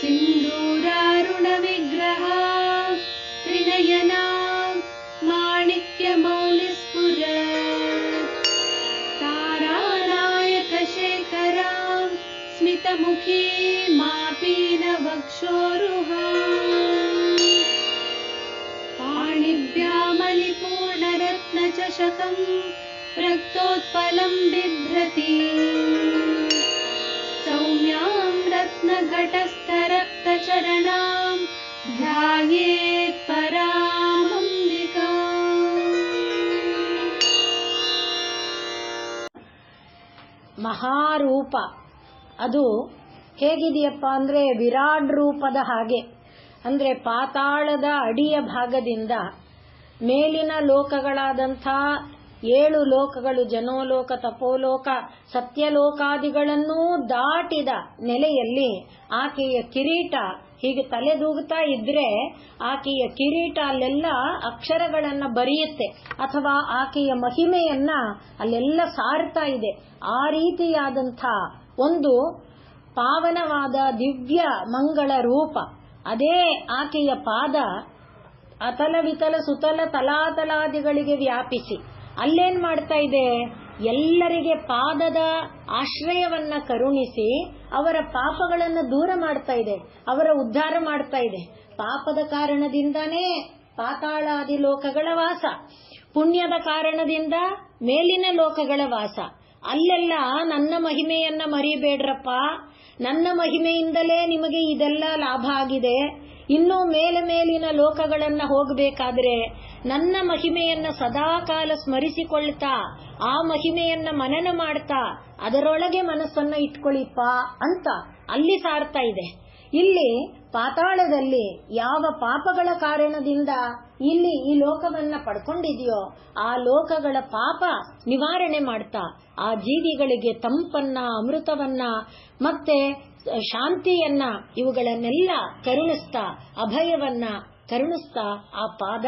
सिन्दूरारुणविग्रह त्रिनयना माणिक्यमौलिस्फुरत् तारानायकशेखरां स्मितमुखी मापीनवक्षोरुहाम् पाणिभ्यामलिपूर्णरत्नचषकं रक्तोत्पलं बिभ्रति सौम्यां रत्नघटस्थरक्तचरणां ध्यायेत् परामम्बिकाम्। ಮಹಾರೂಪ ಅದು ಹೇಗಿದೆಯಪ್ಪ ಅಂದ್ರೆ ವಿರಾಟ್ ರೂಪದ ಹಾಗೆ. ಅಂದ್ರೆ ಪಾತಾಳದ ಅಡಿಯ ಭಾಗದಿಂದ ಮೇಲಿನ ಲೋಕಗಳಾದಂಥ 7 ಲೋಕಗಳು, ಜನೋಲೋಕ, ತಪೋಲೋಕ, ಸತ್ಯಲೋಕಾದಿಗಳನ್ನೂ ದಾಟಿದ ನೆಲೆಯಲ್ಲಿ ಆಕೆಯ ಕಿರೀಟ ಹೀಗೆ ತಲೆದೂಗುತ್ತಾ ಇದ್ರೆ ಆಕೆಯ ಕಿರೀಟ ಅಲ್ಲೆಲ್ಲ ಅಕ್ಷರಗಳನ್ನ ಬರೆಯುತ್ತೆ, ಅಥವಾ ಆಕೆಯ ಮಹಿಮೆಯನ್ನ ಅಲ್ಲೆಲ್ಲ ಸಾರ್ತಾ ಇದೆ. ಆ ರೀತಿಯಾದಂಥ ಒಂದು ಪಾವನವಾದ ದಿವ್ಯ ಮಂಗಳ ರೂಪ. ಅದೇ ಆಕೆಯ ಪಾದ ಅತಲ ವಿತಲ ಸುತಲ ತಲಾತಲಾದಿಗಳಿಗೆ ವ್ಯಾಪಿಸಿ ಅಲ್ಲೇನ್ ಮಾಡ್ತಾ ಇದೆ, ಎಲ್ಲರಿಗೆ ಪಾದದ ಆಶ್ರಯವನ್ನ ಕರುಣಿಸಿ ಅವರ ಪಾಪಗಳನ್ನು ದೂರ ಮಾಡ್ತಾ ಇದೆ, ಅವರ ಉದ್ಧಾರ ಮಾಡ್ತಾ ಇದೆ. ಪಾಪದ ಕಾರಣದಿಂದಾನೇ ಪಾತಾಳಾದಿ ಲೋಕಗಳ ವಾಸ, ಪುಣ್ಯದ ಕಾರಣದಿಂದ ಮೇಲಿನ ಲೋಕಗಳ ವಾಸ. ಅಲ್ಲೆಲ್ಲ ನನ್ನ ಮಹಿಮೆಯನ್ನ ಮರಿಬೇಡ್ರಪ್ಪ, ನನ್ನ ಮಹಿಮೆಯಿಂದಲೇ ನಿಮಗೆ ಇದೆಲ್ಲ ಲಾಭ ಆಗಿದೆ, ಇನ್ನೂ ಮೇಲಿನ ಲೋಕಗಳನ್ನ ಹೋಗಬೇಕಾದ್ರೆ ನನ್ನ ಮಹಿಮೆಯನ್ನ ಸದಾಕಾಲ ಸ್ಮರಿಸಿಕೊಳ್ತಾ ಆ ಮಹಿಮೆಯನ್ನ ಮನನ ಮಾಡ್ತಾ ಅದರೊಳಗೆ ಮನಸ್ಸನ್ನ ಇಟ್ಕೊಳ್ಳಿಪ್ಪ ಅಂತ ಅಲ್ಲಿ ಸಾರ್ತಾ ಇದೆ. ಇಲ್ಲಿ ಪಾತಾಳದಲ್ಲಿ ಯಾವ ಪಾಪಗಳ ಕಾರಣದಿಂದ ಇಲ್ಲಿ ಈ ಲೋಕವನ್ನ ಪಡ್ಕೊಂಡಿದೆಯೋ ಆ ಲೋಕಗಳ ಪಾಪ ನಿವಾರಣೆ ಮಾಡ್ತಾ ಆ ಜೀವಿಗಳಿಗೆ ತಂಪನ್ನ, ಅಮೃತವನ್ನ, ಮತ್ತೆ ಶಾಂತಿಯನ್ನ ಇವುಗಳನ್ನೆಲ್ಲ ಕರುಣಿಸ್ತಾ, ಅಭಯವನ್ನ ಕರುಣಿಸ್ತಾ ಆ ಪಾದ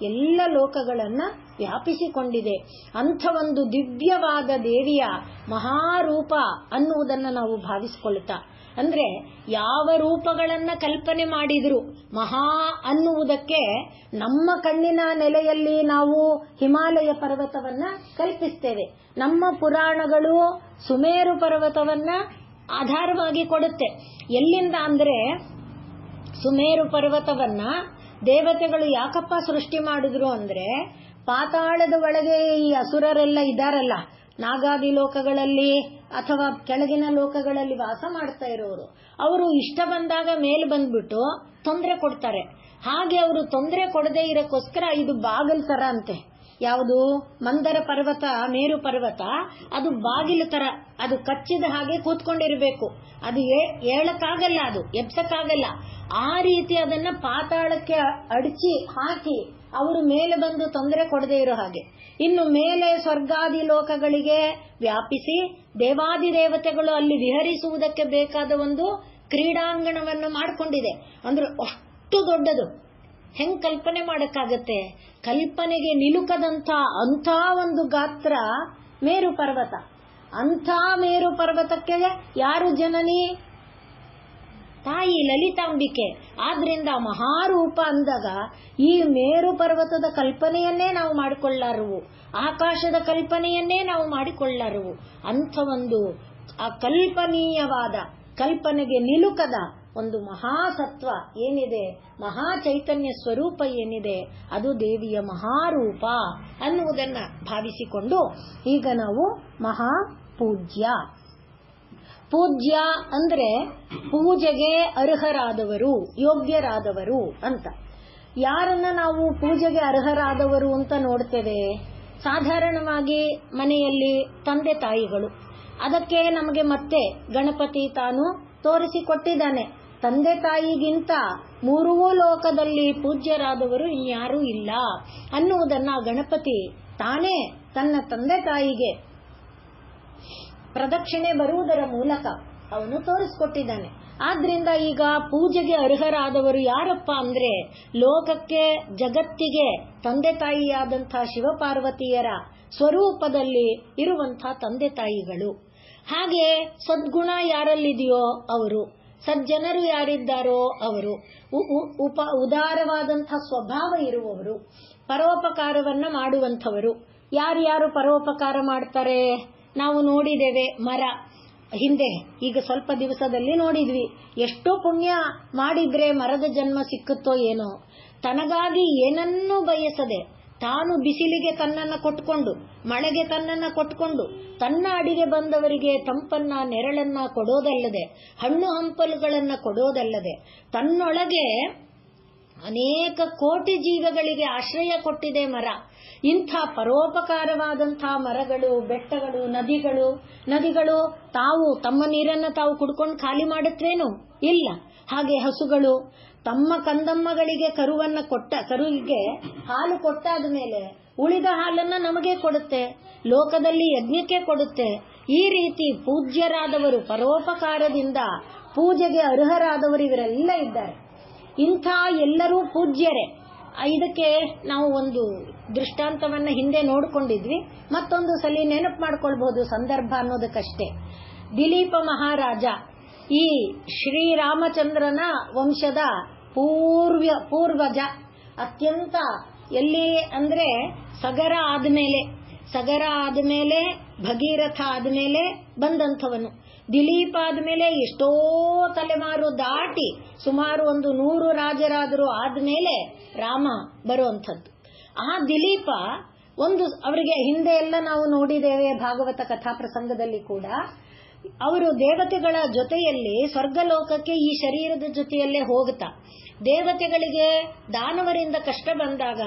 ಎಲ್ಲ ಲೋಕಗಳನ್ನ ವ್ಯಾಪಿಸಿಕೊಂಡಿದೆ. ಅಂಥ ಒಂದು ದಿವ್ಯವಾದ ದೇವಿಯ ಮಹಾರೂಪ ಅನ್ನುವುದನ್ನ ನಾವು ಭಾವಿಸಿಕೊಳ್ತಾ, ಅಂದ್ರೆ ಯಾವ ರೂಪಗಳನ್ನ ಕಲ್ಪನೆ ಮಾಡಿದ್ರು ಮಹಾ ಅನ್ನುವುದಕ್ಕೆ ನಮ್ಮ ಕಣ್ಣಿನ ನೆಲೆಯಲ್ಲಿ ನಾವು ಹಿಮಾಲಯ ಪರ್ವತವನ್ನ ಕಲ್ಪಿಸ್ತೇವೆ. ನಮ್ಮ ಪುರಾಣಗಳು ಸುಮೇರು ಪರ್ವತವನ್ನ ಆಧಾರವಾಗಿ ಕೊಡುತ್ತೆ. ಎಲ್ಲಿಂದ ಅಂದ್ರೆ ಸುಮೇರು ಪರ್ವತವನ್ನ ದೇವತೆಗಳು ಯಾಕಪ್ಪ ಸೃಷ್ಟಿ ಮಾಡಿದ್ರು ಅಂದ್ರೆ ಪಾತಾಳದ ಒಳಗೆ ಈ ಅಸುರರೆಲ್ಲ ಇದಾರಲ್ಲ, ನಾಗಾದಿ ಲೋಕಗಳಲ್ಲಿ ಅಥವಾ ಕೆಳಗಿನ ಲೋಕಗಳಲ್ಲಿ ವಾಸ ಮಾಡ್ತಾ ಇರೋರು, ಅವರು ಇಷ್ಟ ಬಂದಾಗ ಮೇಲೆ ಬಂದ್ಬಿಟ್ಟು ತೊಂದರೆ ಕೊಡ್ತಾರೆ. ಹಾಗೆ ಅವರು ತೊಂದರೆ ಕೊಡದೇ ಇರೋಕ್ಕೋಸ್ಕರ ಇದು ಬಾಗಿಲು ತರ ಅಂತೆ. ಯಾವುದು ಮಂದರ ಪರ್ವತ, ಮೇರು ಪರ್ವತ, ಅದು ಬಾಗಿಲು ತರ, ಅದು ಕಚ್ಚಿದ ಹಾಗೆ ಕೂತ್ಕೊಂಡಿರ್ಬೇಕು, ಅದು ಏಳಕ್ಕಾಗಲ್ಲ, ಅದು ಎಬ್ಸಕ್ಕಾಗಲ್ಲ. ಆ ರೀತಿ ಅದನ್ನ ಪಾತಾಳಕ್ಕೆ ಅಡಚಿ ಹಾಕಿ ಅವರು ಮೇಲೆ ಬಂದು ತೊಂದರೆ ಕೊಡದೇ ಇರೋ ಹಾಗೆ. ಇನ್ನು ಮೇಲೆ ಸ್ವರ್ಗಾದಿ ಲೋಕಗಳಿಗೆ ವ್ಯಾಪಿಸಿ ದೇವಾದಿ ದೇವತೆಗಳು ಅಲ್ಲಿ ವಿಹರಿಸುವುದಕ್ಕೆ ಬೇಕಾದ ಒಂದು ಕ್ರೀಡಾಂಗಣವನ್ನು ಮಾಡಿಕೊಂಡಿದೆ. ಅಂದ್ರೆ ಅಷ್ಟು ದೊಡ್ಡದು, ಹೆಂಗ್ ಕಲ್ಪನೆ ಮಾಡಕ್ಕಾಗತ್ತೆ? ಕಲ್ಪನೆಗೆ ನಿಲುಕದಂತ ಅಂಥ ಒಂದು ಗಾತ್ರ ಮೇರು ಪರ್ವತ. ಅಂಥ ಮೇರು ಪರ್ವತಕ್ಕೆ ಯಾರು ಜನನಿ? ತಾಯಿ ಲಲಿತಾಂಬಿಕೆ. ಆದ್ರಿಂದ ಮಹಾರೂಪ ಅಂದಾಗ ಈ ಮೇರು ಪರ್ವತದ ಕಲ್ಪನೆಯನ್ನೇ ನಾವು ಮಾಡಿಕೊಳ್ಳಾರವು, ಆಕಾಶದ ಕಲ್ಪನೆಯನ್ನೇ ನಾವು ಮಾಡಿಕೊಳ್ಳಾರವು. ಅಂಥ ಒಂದು ಅಕಲ್ಪನೀಯವಾದ, ಕಲ್ಪನೆಗೆ ನಿಲುಕದ ಒಂದು ಮಹಾಸತ್ವ ಏನಿದೆ, ಮಹಾ ಚೈತನ್ಯ ಸ್ವರೂಪ ಏನಿದೆ, ಅದು ದೇವಿಯ ಮಹಾರೂಪ ಅನ್ನುವುದನ್ನ ಭಾವಿಸಿಕೊಂಡು ಈಗ ನಾವು ಮಹಾಪೂಜ್ಯ. ಪೂಜ್ಯ ಅಂದ್ರೆ ಪೂಜೆಗೆ ಅರ್ಹರಾದವರು, ಯೋಗ್ಯರಾದವರು ಅಂತ. ಯಾರನ್ನ ನಾವು ಪೂಜೆಗೆ ಅರ್ಹರಾದವರು ಅಂತ ನೋಡ್ತೇವೆ? ಸಾಧಾರಣವಾಗಿ ಮನೆಯಲ್ಲಿ ತಂದೆ ತಾಯಿಗಳು. ಅದಕ್ಕೆ ನಮಗೆ ಮತ್ತೆ ಗಣಪತಿ ತಾನು ತೋರಿಸಿಕೊಟ್ಟಿದ್ದಾನೆ. ತಂದೆ ತಾಯಿಗಿಂತ ಮೂರೂ ಲೋಕದಲ್ಲಿ ಪೂಜ್ಯರಾದವರು ಇನ್ಯಾರೂ ಇಲ್ಲ ಅನ್ನುವುದನ್ನ ಗಣಪತಿ ತಾನೇ ತನ್ನ ತಂದೆ ತಾಯಿಗೆ ಪ್ರದಕ್ಷಿಣೆ ಬರುವುದರ ಮೂಲಕ ಅವನು ತೋರಿಸಿಕೊಟ್ಟಿದ್ದಾನೆ. ಆದ್ರಿಂದ ಈಗ ಪೂಜೆಗೆ ಅರ್ಹರಾದವರು ಯಾರಪ್ಪ ಅಂದ್ರೆ ಲೋಕಕ್ಕೆ, ಜಗತ್ತಿಗೆ ತಂದೆ ತಾಯಿಯಾದಂಥ ಶಿವಪಾರ್ವತಿಯರ ಸ್ವರೂಪದಲ್ಲಿ ಇರುವಂತಹ ತಂದೆ ತಾಯಿಗಳು. ಹಾಗೆ ಸದ್ಗುಣ ಯಾರಲ್ಲಿದೆಯೋ ಅವರು, ಸಜ್ಜನರು ಯಾರಿದ್ದಾರೋ ಅವರು, ಉದಾರವಾದಂತಹ ಸ್ವಭಾವ ಇರುವವರು, ಪರೋಪಕಾರವನ್ನ ಮಾಡುವಂಥವರು. ಯಾರ್ಯಾರು ಪರೋಪಕಾರ ಮಾಡ್ತಾರೆ? ನಾವು ನೋಡಿದ್ದೇವೆ. ಮರ ಹಿಂದೆ ಈಗ ಸ್ವಲ್ಪ ದಿವಸದಲ್ಲಿ ನೋಡಿದ್ವಿ. ಎಷ್ಟೋ ಪುಣ್ಯ ಮಾಡಿದ್ರೆ ಮರದ ಜನ್ಮ ಸಿಕ್ಕುತ್ತೋ ಏನೋ. ತನಗಾಗಿ ಏನನ್ನೂ ಬಯಸದೆ ತಾನು ಬಿಸಿಲಿಗೆ ತನ್ನನ್ನ ಕೊಟ್ಕೊಂಡು, ಮಳೆಗೆ ತನ್ನನ್ನ ಕೊಟ್ಕೊಂಡು, ತನ್ನ ಅಡಿಗೆ ಬಂದವರಿಗೆ ತಂಪನ್ನ ನೆರಳನ್ನ ಕೊಡೋದಲ್ಲದೆ, ಹಣ್ಣು ಹಂಪಲುಗಳನ್ನ ಕೊಡೋದಲ್ಲದೆ, ತನ್ನೊಳಗೆ ಅನೇಕ ಕೋಟಿ ಜೀವಗಳಿಗೆ ಆಶ್ರಯ ಕೊಟ್ಟಿದೆ ಮರ. ಇಂಥ ಪರೋಪಕಾರವಾದಂತಹ ಮರಗಳು, ಬೆಟ್ಟಗಳು, ನದಿಗಳು ತಾವು ತಮ್ಮ ನೀರನ್ನ ತಾವು ಕುಡ್ಕೊಂಡು ಖಾಲಿ ಮಾಡುತ್ತವೇನು? ಇಲ್ಲ. ಹಾಗೆ ಹಸುಗಳು ತಮ್ಮ ಕಂದಮ್ಮಗಳಿಗೆ ಕರುವಿಗೆ ಹಾಲು ಕೊಟ್ಟಾದ ಮೇಲೆ ಉಳಿದ ಹಾಲನ್ನ ನಮಗೆ ಕೊಡುತ್ತೆ, ಲೋಕದಲ್ಲಿ ಯಜ್ಞಕ್ಕೆ ಕೊಡುತ್ತೆ. ಈ ರೀತಿ ಪೂಜ್ಯರಾದವರು, ಪರೋಪಕಾರದಿಂದ ಪೂಜೆಗೆ ಅರ್ಹರಾದವರು ಇವರೆಲ್ಲ ಇದ್ದಾರೆ. ಇಂಥ ಎಲ್ಲರೂ ಪೂಜ್ಯರೇ. ಇದಕ್ಕೆ ನಾವು ಒಂದು ದೃಷ್ಟಾಂತವನ್ನ ಹಿಂದೆ ನೋಡಿಕೊಂಡಿದ್ವಿ, ಮತ್ತೊಂದು ಸಲ ನೆನಪು ಮಾಡ್ಕೊಳ್ಬಹುದು ಸಂದರ್ಭ ಅನ್ನೋದಕ್ಕಷ್ಟೇ. ದಿಲೀಪ ಮಹಾರಾಜ ಈ ಶ್ರೀರಾಮಚಂದ್ರನ ವಂಶದ ಪೂರ್ವಜ. ಅತ್ಯಂತ ಎಲ್ಲಿ ಅಂದ್ರೆ ಸಗರ ಆದ್ಮೇಲೆ ಭಗೀರಥ ಆದ್ಮೇಲೆ ಬಂದಂಥವನು. ದಿಲೀಪ ಆದ್ಮೇಲೆ ಎಷ್ಟೋ ತಲೆಮಾರು ದಾಟಿ ಸುಮಾರು 100 ರಾಜರಾದರೂ ಆದ್ಮೇಲೆ ರಾಮ ಬರುವಂಥದ್ದು. ಆ ದಿಲೀಪ ಅವರಿಗೆ ಹಿಂದೆ ಎಲ್ಲ ನಾವು ನೋಡಿದ್ದೇವೆ ಭಾಗವತ ಕಥಾ ಪ್ರಸಂಗದಲ್ಲಿ ಕೂಡ. ಅವರು ದೇವತೆಗಳ ಜೊತೆಯಲ್ಲಿ ಸ್ವರ್ಗಲೋಕಕ್ಕೆ ಈ ಶರೀರದ ಜೊತೆಯಲ್ಲೇ ಹೋಗ್ತಾ, ದೇವತೆಗಳಿಗೆ ದಾನವರಿಂದ ಕಷ್ಟ ಬಂದಾಗ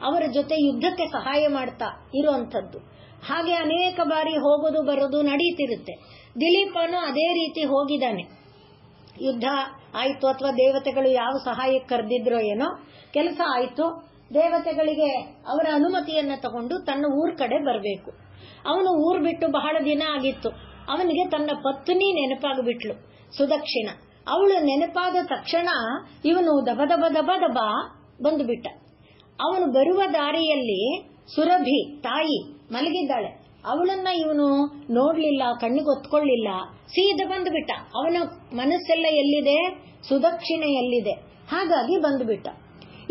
ಅವರ ಜೊತೆ ಯುದ್ಧಕ್ಕೆ ಸಹಾಯ ಮಾಡ್ತಾ ಇರುವಂಥದ್ದು. ಹಾಗೆ ಅನೇಕ ಬಾರಿ ಹೋಗೋದು ಬರೋದು ನಡೀತಿರುತ್ತೆ. ದಿಲೀಪನು ಅದೇ ರೀತಿ ಹೋಗಿದ್ದಾನೆ. ಯುದ್ಧ ಆಯ್ತು, ಅಥವಾ ದೇವತೆಗಳು ಯಾವ ಸಹಾಯಕ್ಕೆ ಕರೆದಿದ್ರೋ ಏನೋ, ಕೆಲಸ ಆಯ್ತು. ದೇವತೆಗಳಿಗೆ ಅವರ ಅನುಮತಿಯನ್ನ ತಗೊಂಡು ತನ್ನ ಊರ್ ಕಡೆ ಬರಬೇಕು. ಅವನು ಊರ್ ಬಿಟ್ಟು ಬಹಳ ದಿನ ಆಗಿತ್ತು. ಅವನಿಗೆ ತನ್ನ ಪತ್ನಿ ನೆನಪಾಗ್ಬಿಟ್ಲು, ಸುದಕ್ಷಿಣ. ಅವಳು ನೆನಪಾದ ತಕ್ಷಣ ಇವನು ದಬ ಬಂದುಬಿಟ್ಟ. ಅವನು ಬರುವ ದಾರಿಯಲ್ಲಿ ಸುರಭಿ ತಾಯಿ ಮಲಗಿದ್ದಾಳೆ. ಅವಳನ್ನ ಇವನು ನೋಡ್ಲಿಲ್ಲ, ಕಣ್ಣಿಗೆ ಒತ್ಕೊಳ್ಳಿಲ್ಲ, ಸೀದಾ ಬಂದುಬಿಟ್ಟ. ಅವನ ಮನಸ್ಸೆಲ್ಲ ಎಲ್ಲಿದೆ? ಸುದಕ್ಷಿಣೆಯಲ್ಲಿದೆ. ಹಾಗಾಗಿ ಬಂದುಬಿಟ್ಟ.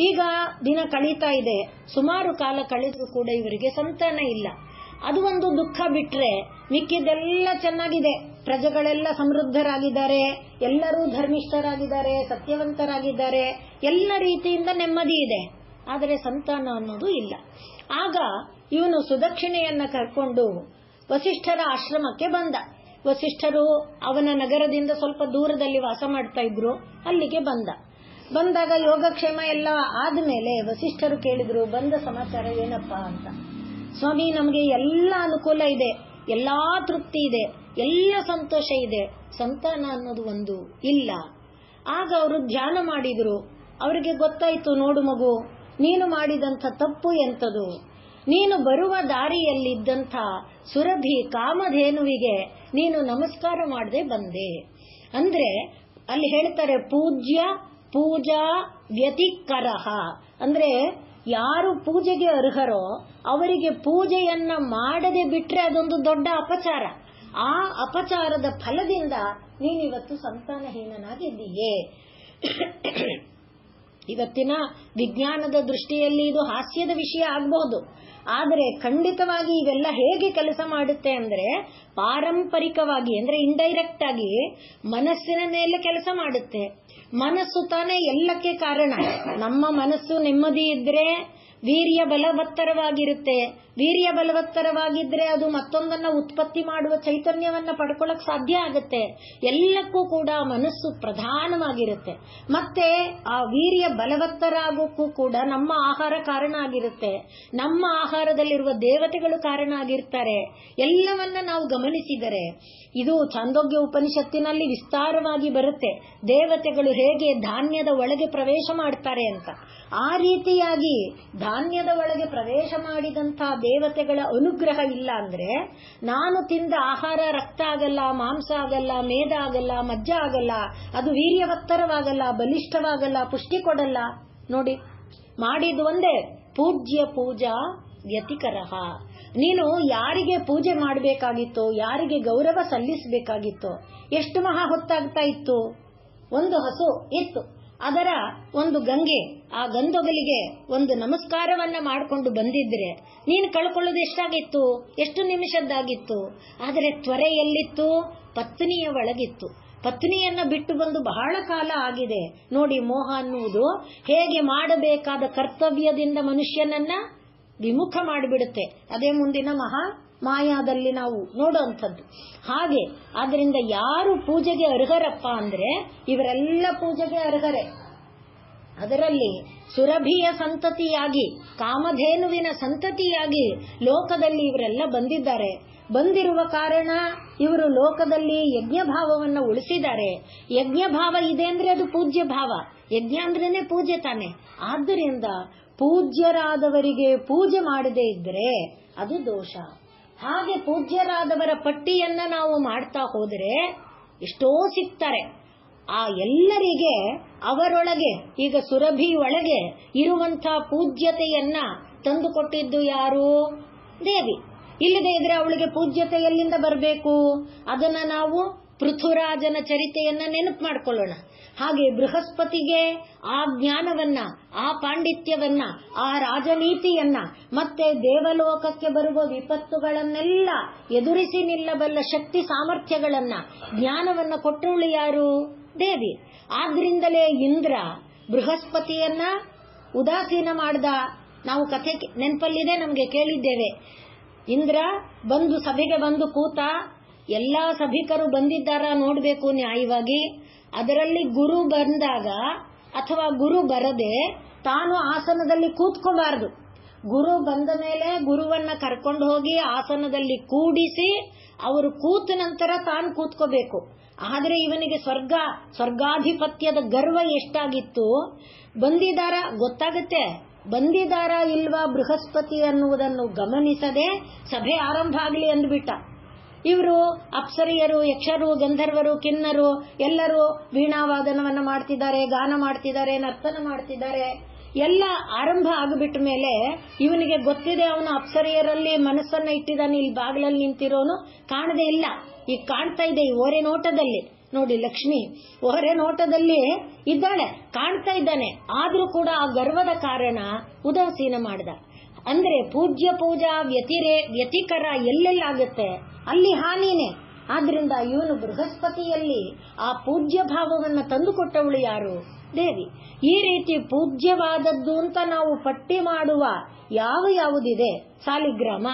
ಈಗ ದಿನ ಕಳೀತಾ ಇದೆ. ಸುಮಾರು ಕಾಲ ಕಳೆದ್ರೂ ಕೂಡ ಇವರಿಗೆ ಸಂತಾನ ಇಲ್ಲ. ಅದು ಒಂದು ದುಃಖ ಬಿಟ್ರೆ ಮಿಕ್ಕಿದೆಲ್ಲ ಚೆನ್ನಾಗಿದೆ. ಪ್ರಜೆಗಳೆಲ್ಲ ಸಮೃದ್ಧರಾಗಿದ್ದಾರೆ, ಎಲ್ಲರೂ ಧರ್ಮಿಷ್ಠರಾಗಿದ್ದಾರೆ, ಸತ್ಯವಂತರಾಗಿದ್ದಾರೆ, ಎಲ್ಲ ರೀತಿಯಿಂದ ನೆಮ್ಮದಿ ಇದೆ. ಆದರೆ ಸಂತಾನ ಅನ್ನೋದು ಇಲ್ಲ. ಆಗ ಇವನು ಸುದಕ್ಷಿಣೆಯನ್ನ ಕರ್ಕೊಂಡು ವಸಿಷ್ಠರ ಆಶ್ರಮಕ್ಕೆ ಬಂದ. ವಸಿಷ್ಠರು ಅವನ ನಗರದಿಂದ ಸ್ವಲ್ಪ ದೂರದಲ್ಲಿ ವಾಸ ಮಾಡ್ತಾ ಇದ್ರು. ಅಲ್ಲಿಗೆ ಬಂದಾಗ ಯೋಗಕ್ಷೇಮ ಎಲ್ಲ ಆದ್ಮೇಲೆ ವಸಿಷ್ಠರು ಕೇಳಿದ್ರು, ಬಂದ ಸಮಾಚಾರ ಏನಪ್ಪಾ ಅಂತ. ಸ್ವಾಮಿ, ನಮಗೆ ಎಲ್ಲ ಅನುಕೂಲ ಇದೆ, ಎಲ್ಲಾ ತೃಪ್ತಿ ಇದೆ, ಎಲ್ಲ ಸಂತೋಷ ಇದೆ, ಸಂತಾನ ಅನ್ನೋದು ಒಂದು ಇಲ್ಲ. ಆಗ ಅವರು ಧ್ಯಾನ ಮಾಡಿದ್ರು. ಅವರಿಗೆ ಗೊತ್ತಾಯ್ತು, ನೋಡು ಮಗು, ನೀನು ಮಾಡಿದಂಥ ತಪ್ಪು ಎಂತದು. ನೀನು ಬರುವ ದಾರಿಯಲ್ಲಿದ್ದಂಥ ಸುರಭಿ ಕಾಮಧೇನುವಿಗೆ ನೀನು ನಮಸ್ಕಾರ ಮಾಡದೆ ಬಂದೆ. ಅಂದ್ರೆ ಅಲ್ಲಿ ಹೇಳ್ತಾರೆ ಪೂಜಾ ವ್ಯತಿಕರಃ. ಅಂದ್ರೆ ಯಾರು ಪೂಜೆಗೆ ಅರ್ಹರೋ ಅವರಿಗೆ ಪೂಜೆಯನ್ನ ಮಾಡದೆ ಬಿಟ್ರೆ ಅದೊಂದು ದೊಡ್ಡ ಅಪಚಾರ. ಆ ಅಪಚಾರದ ಫಲದಿಂದ ನೀನಿವತ್ತು ಸಂತಾನಹೀನನಾಗಿದ್ದೀಯೇ. ಇವತ್ತಿನ ವಿಜ್ಞಾನದ ದೃಷ್ಟಿಯಲ್ಲಿ ಇದು ಹಾಸ್ಯದ ವಿಷಯ ಆಗಬಹುದು. ಆದರೆ ಖಂಡಿತವಾಗಿ ಇವೆಲ್ಲ ಹೇಗೆ ಕೆಲಸ ಮಾಡುತ್ತೆ ಅಂದ್ರೆ ಪಾರಂಪರಿಕವಾಗಿ, ಅಂದ್ರೆ ಇಂಡೈರೆಕ್ಟ್ ಆಗಿ ಮನಸ್ಸಿನ ಮೇಲೆ ಕೆಲಸ ಮಾಡುತ್ತೆ. ಮನಸ್ಸು ತಾನೇ ಎಲ್ಲಕ್ಕೆ ಕಾರಣ. ನಮ್ಮ ಮನಸ್ಸು ನೆಮ್ಮದಿ ಇದ್ರೆ ವೀರ್ಯ ಬಲವತ್ತರವಾಗಿರುತ್ತೆ. ವೀರ್ಯ ಬಲವತ್ತರವಾಗಿದ್ರೆ ಅದು ಮತ್ತೊಂದನ್ನ ಉತ್ಪತ್ತಿ ಮಾಡುವ ಚೈತನ್ಯವನ್ನ ಪಡ್ಕೊಳ್ಳಕ್ ಸಾಧ್ಯ ಆಗುತ್ತೆ. ಎಲ್ಲಕ್ಕೂ ಕೂಡ ಮನಸ್ಸು ಪ್ರಧಾನವಾಗಿರುತ್ತೆ. ಮತ್ತೆ ಆ ವೀರ್ಯ ಬಲವತ್ತರಾಗೋಕ್ಕೂ ಕೂಡ ನಮ್ಮ ಆಹಾರ ಕಾರಣ ಆಗಿರುತ್ತೆ. ನಮ್ಮ ಆಹಾರದಲ್ಲಿರುವ ದೇವತೆಗಳು ಕಾರಣ ಆಗಿರ್ತಾರೆ. ಎಲ್ಲವನ್ನ ನಾವು ಗಮನಿಸಿದರೆ ಇದು ಛಾಂದೋಗ್ಯ ಉಪನಿಷತ್ತಿನಲ್ಲಿ ವಿಸ್ತಾರವಾಗಿ ಬರುತ್ತೆ. ದೇವತೆಗಳು ಹೇಗೆ ಧಾನ್ಯದ ಒಳಗೆ ಪ್ರವೇಶ ಮಾಡ್ತಾರೆ ಅಂತ. ಆ ರೀತಿಯಾಗಿ ಧಾನ್ಯದ ಒಳಗೆ ಪ್ರವೇಶ ಮಾಡಿದಂತಹ ದೇವತೆಗಳ ಅನುಗ್ರಹ ಇಲ್ಲ ಅಂದ್ರೆ ನಾನು ತಿಂದ ಆಹಾರ ರಕ್ತ ಆಗಲ್ಲ, ಮಾಂಸ ಆಗಲ್ಲ, ಮೇದ ಆಗಲ್ಲ, ಮಜ್ಜ ಆಗಲ್ಲ, ಅದು ವೀರ್ಯವತ್ತರವಾಗಲ್ಲ, ಬಲಿಷ್ಠವಾಗಲ್ಲ, ಪುಷ್ಟಿ ಕೊಡಲ್ಲ. ನೋಡಿ, ಮಾಡಿದ್ದು ಒಂದೇ, ಪೂಜಾ ವ್ಯತಿಕರಃ. ನೀನು ಯಾರಿಗೆ ಪೂಜೆ ಮಾಡಬೇಕಾಗಿತ್ತೋ, ಯಾರಿಗೆ ಗೌರವ ಸಲ್ಲಿಸಬೇಕಾಗಿತ್ತೋ, ಎಷ್ಟು ಮಹಾ ಹೊತ್ತಾಗ್ತಾ ಇತ್ತು. ಒಂದು ಹಸು ಇತ್ತು. ಅದರ ಒಂದು ಗಂಗೆ, ಆ ಗಂಧೊಗಲಿಗೆ ಒಂದು ನಮಸ್ಕಾರವನ್ನ ಮಾಡಿಕೊಂಡು ಬಂದಿದ್ರೆ ನೀನು ಕಳ್ಕೊಳ್ಳೋದು ಎಷ್ಟಾಗಿತ್ತು, ಎಷ್ಟು ನಿಮಿಷದ್ದಾಗಿತ್ತು. ಆದರೆ ತ್ವರೆ ಎಲ್ಲಿತ್ತು, ಪತ್ನಿಯ ಒಳಗಿತ್ತು. ಪತ್ನಿಯನ್ನ ಬಿಟ್ಟು ಬಂದು ಬಹಳ ಕಾಲ ಆಗಿದೆ. ನೋಡಿ, ಮೋಹ ಅನ್ನುವುದು ಹೇಗೆ ಮಾಡಬೇಕಾದ ಕರ್ತವ್ಯದಿಂದ ಮನುಷ್ಯನನ್ನ ವಿಮುಖ ಮಾಡಿಬಿಡುತ್ತೆ. ಅದೇ ಮುಂದಿನ ಮಾಯಾದಲ್ಲಿ ನಾವು ನೋಡುವಂಥದ್ದು. ಹಾಗೆ ಆದ್ರಿಂದ ಯಾರು ಪೂಜೆಗೆ ಅರ್ಹರಪ್ಪ ಅಂದ್ರೆ ಇವರೆಲ್ಲ ಪೂಜೆಗೆ ಅರ್ಹರೇ. ಅದರಲ್ಲಿ ಸುರಭಿಯ ಸಂತತಿಯಾಗಿ, ಕಾಮಧೇನುವಿನ ಸಂತತಿಯಾಗಿ ಲೋಕದಲ್ಲಿ ಇವರೆಲ್ಲ ಬಂದಿದ್ದಾರೆ. ಬಂದಿರುವ ಕಾರಣ ಇವರು ಲೋಕದಲ್ಲಿ ಯಜ್ಞ ಭಾವವನ್ನು ಉಳಿಸಿದ್ದಾರೆ. ಯಜ್ಞ ಭಾವ ಇದೆ ಅಂದ್ರೆ ಅದು ಪೂಜ್ಯ ಭಾವ. ಯಜ್ಞ ಅಂದ್ರೇನೆ ಪೂಜೆ ತಾನೆ. ಆದ್ದರಿಂದ ಪೂಜ್ಯರಾದವರಿಗೆ ಪೂಜೆ ಮಾಡದೇ ಇದ್ರೆ ಅದು ದೋಷ. ಹಾಗೆ ಪೂಜ್ಯರಾದವರ ಪಟ್ಟಿಯನ್ನ ನಾವು ಮಾಡ್ತಾ ಹೋದರೆ ಎಷ್ಟೋ ಸಿಗ್ತಾರೆ. ಆ ಎಲ್ಲರಿಗೆ ಅವರೊಳಗೆ, ಈಗ ಸುರಭಿ ಒಳಗೆ ಇರುವಂತಹ ಪೂಜ್ಯತೆಯನ್ನ ತಂದುಕೊಟ್ಟಿದ್ದು ಯಾರು? ದೇವಿ. ಇಲ್ಲದೆ ಇದ್ರೆ ಅವಳಿಗೆ ಪೂಜ್ಯತೆ ಎಲ್ಲಿಂದ ಬರಬೇಕು? ಅದನ್ನ ನಾವು ಪೃಥುರಾಜನ ಚರಿತೆಯನ್ನ ನೆನಪು ಮಾಡ್ಕೊಳ್ಳೋಣ. ಹಾಗೆ ಬೃಹಸ್ಪತಿಗೆ ಆ ಜ್ಞಾನವನ್ನ, ಆ ಪಾಂಡಿತ್ಯವನ್ನ, ಆ ರಾಜನೀತಿಯನ್ನ, ಮತ್ತೆ ದೇವಲೋಕಕ್ಕೆ ಬರುವ ವಿಪತ್ತುಗಳನ್ನೆಲ್ಲ ಎದುರಿಸಿ ನಿಲ್ಲಬಲ್ಲ ಶಕ್ತಿ ಸಾಮರ್ಥ್ಯಗಳನ್ನ, ಜ್ಞಾನವನ್ನ ಕೊಟ್ಟವಳು ಯಾರು? ದೇವಿ. ಆದ್ರಿಂದಲೇ ಇಂದ್ರ ಬೃಹಸ್ಪತಿಯನ್ನ ಉದಾಸೀನ ಮಾಡ್ದ. ನಾವು ಕಥೆ ನೆನಪಲ್ಲಿದೆ, ನಮಗೆ ಕೇಳಿದ್ದೇವೆ. ಇಂದ್ರ ಬಂದು ಸಭೆಗೆ ಬಂದು ಕೂತ. ಎಲ್ಲಾ ಸಭಿಕರು ಬಂದಿದ್ದಾರ ನೋಡ್ಬೇಕು ನ್ಯಾಯವಾಗಿ. ಅದರಲ್ಲಿ ಗುರು ಬಂದಾಗ ಅಥವಾ ಗುರು ಬರದೆ ತಾನು ಆಸನದಲ್ಲಿ ಕೂತ್ಕೋಬಾರದು. ಗುರು ಬಂದ ಮೇಲೆ ಗುರುವನ್ನ ಕರ್ಕೊಂಡು ಹೋಗಿ ಆಸನದಲ್ಲಿ ಕೂಡಿಸಿ ಅವರು ಕೂತ ನಂತರ ತಾನು ಕೂತ್ಕೋಬೇಕು. ಆದ್ರೆ ಇವನಿಗೆ ಸ್ವರ್ಗಾಧಿಪತ್ಯದ ಗರ್ವ ಎಷ್ಟಾಗಿತ್ತು. ಬಂದಿದಾರ ಗೊತ್ತಾಗುತ್ತೆ, ಬಂದಿದಾರ ಇಲ್ವಾ ಬೃಹಸ್ಪತಿ ಅನ್ನುವುದನ್ನು ಗಮನಿಸದೆ ಸಭೆ ಆರಂಭ ಆಗಲಿ ಅಂದ್ಬಿಟ್ಟ. ಇವರು ಅಪ್ಸರಿಯರು, ಯಕ್ಷರು, ಗಂಧರ್ವರು, ಕಿನ್ನರು ಎಲ್ಲರೂ ವೀಣಾವಾದನವನ್ನ ಮಾಡ್ತಿದ್ದಾರೆ, ಗಾನ ಮಾಡ್ತಿದ್ದಾರೆ, ನರ್ತನ ಮಾಡ್ತಿದ್ದಾರೆ. ಎಲ್ಲ ಆರಂಭ ಆಗಿಬಿಟ್ಟ ಮೇಲೆ ಇವನಿಗೆ ಗೊತ್ತಿದೆ ಅವನು ಅಪ್ಸರಿಯರಲ್ಲಿ ಮನಸ್ಸನ್ನ ಇಟ್ಟಿದ್ದಾನೆ. ಇಲ್ಲಿ ಬಾಗಿಲಲ್ಲಿ ನಿಂತಿರೋನು ಕಾಣದೇ ಇಲ್ಲ. ಈಗ ಕಾಣ್ತಾ ಇದೆ ಈ ಓರೆ ನೋಟದಲ್ಲಿ. ನೋಡಿ, ಲಕ್ಷ್ಮಿ ಓರೆ ನೋಟದಲ್ಲಿ ಇದ್ದಾಳೆ, ಕಾಣ್ತಾ ಇದ್ದಾನೆ. ಆದ್ರೂ ಕೂಡ ಆ ಗರ್ವದ ಕಾರಣ ಉದಾಸೀನ ಮಾಡ್ದ. ಅಂದ್ರೆ ಪೂಜ್ಯ ಪೂಜಾ ವ್ಯತಿಕರ ಎಲ್ಲೆಲ್ಲಾಗುತ್ತೆ ಅಲ್ಲಿ ಹಾನಿನೇ. ಆದ್ರಿಂದ ಇವನು ಬೃಹಸ್ಪತಿಯಲ್ಲಿ ಆ ಪೂಜ್ಯ ಭಾವವನ್ನು ತಂದುಕೊಟ್ಟವಳು ಯಾರು? ದೇವಿ. ಈ ರೀತಿ ಪೂಜ್ಯವಾದದ್ದು ಅಂತ ನಾವು ಪಟ್ಟಿ ಮಾಡುವ ಯಾವುದಿದೆ, ಸಾಲಿಗ್ರಾಮ,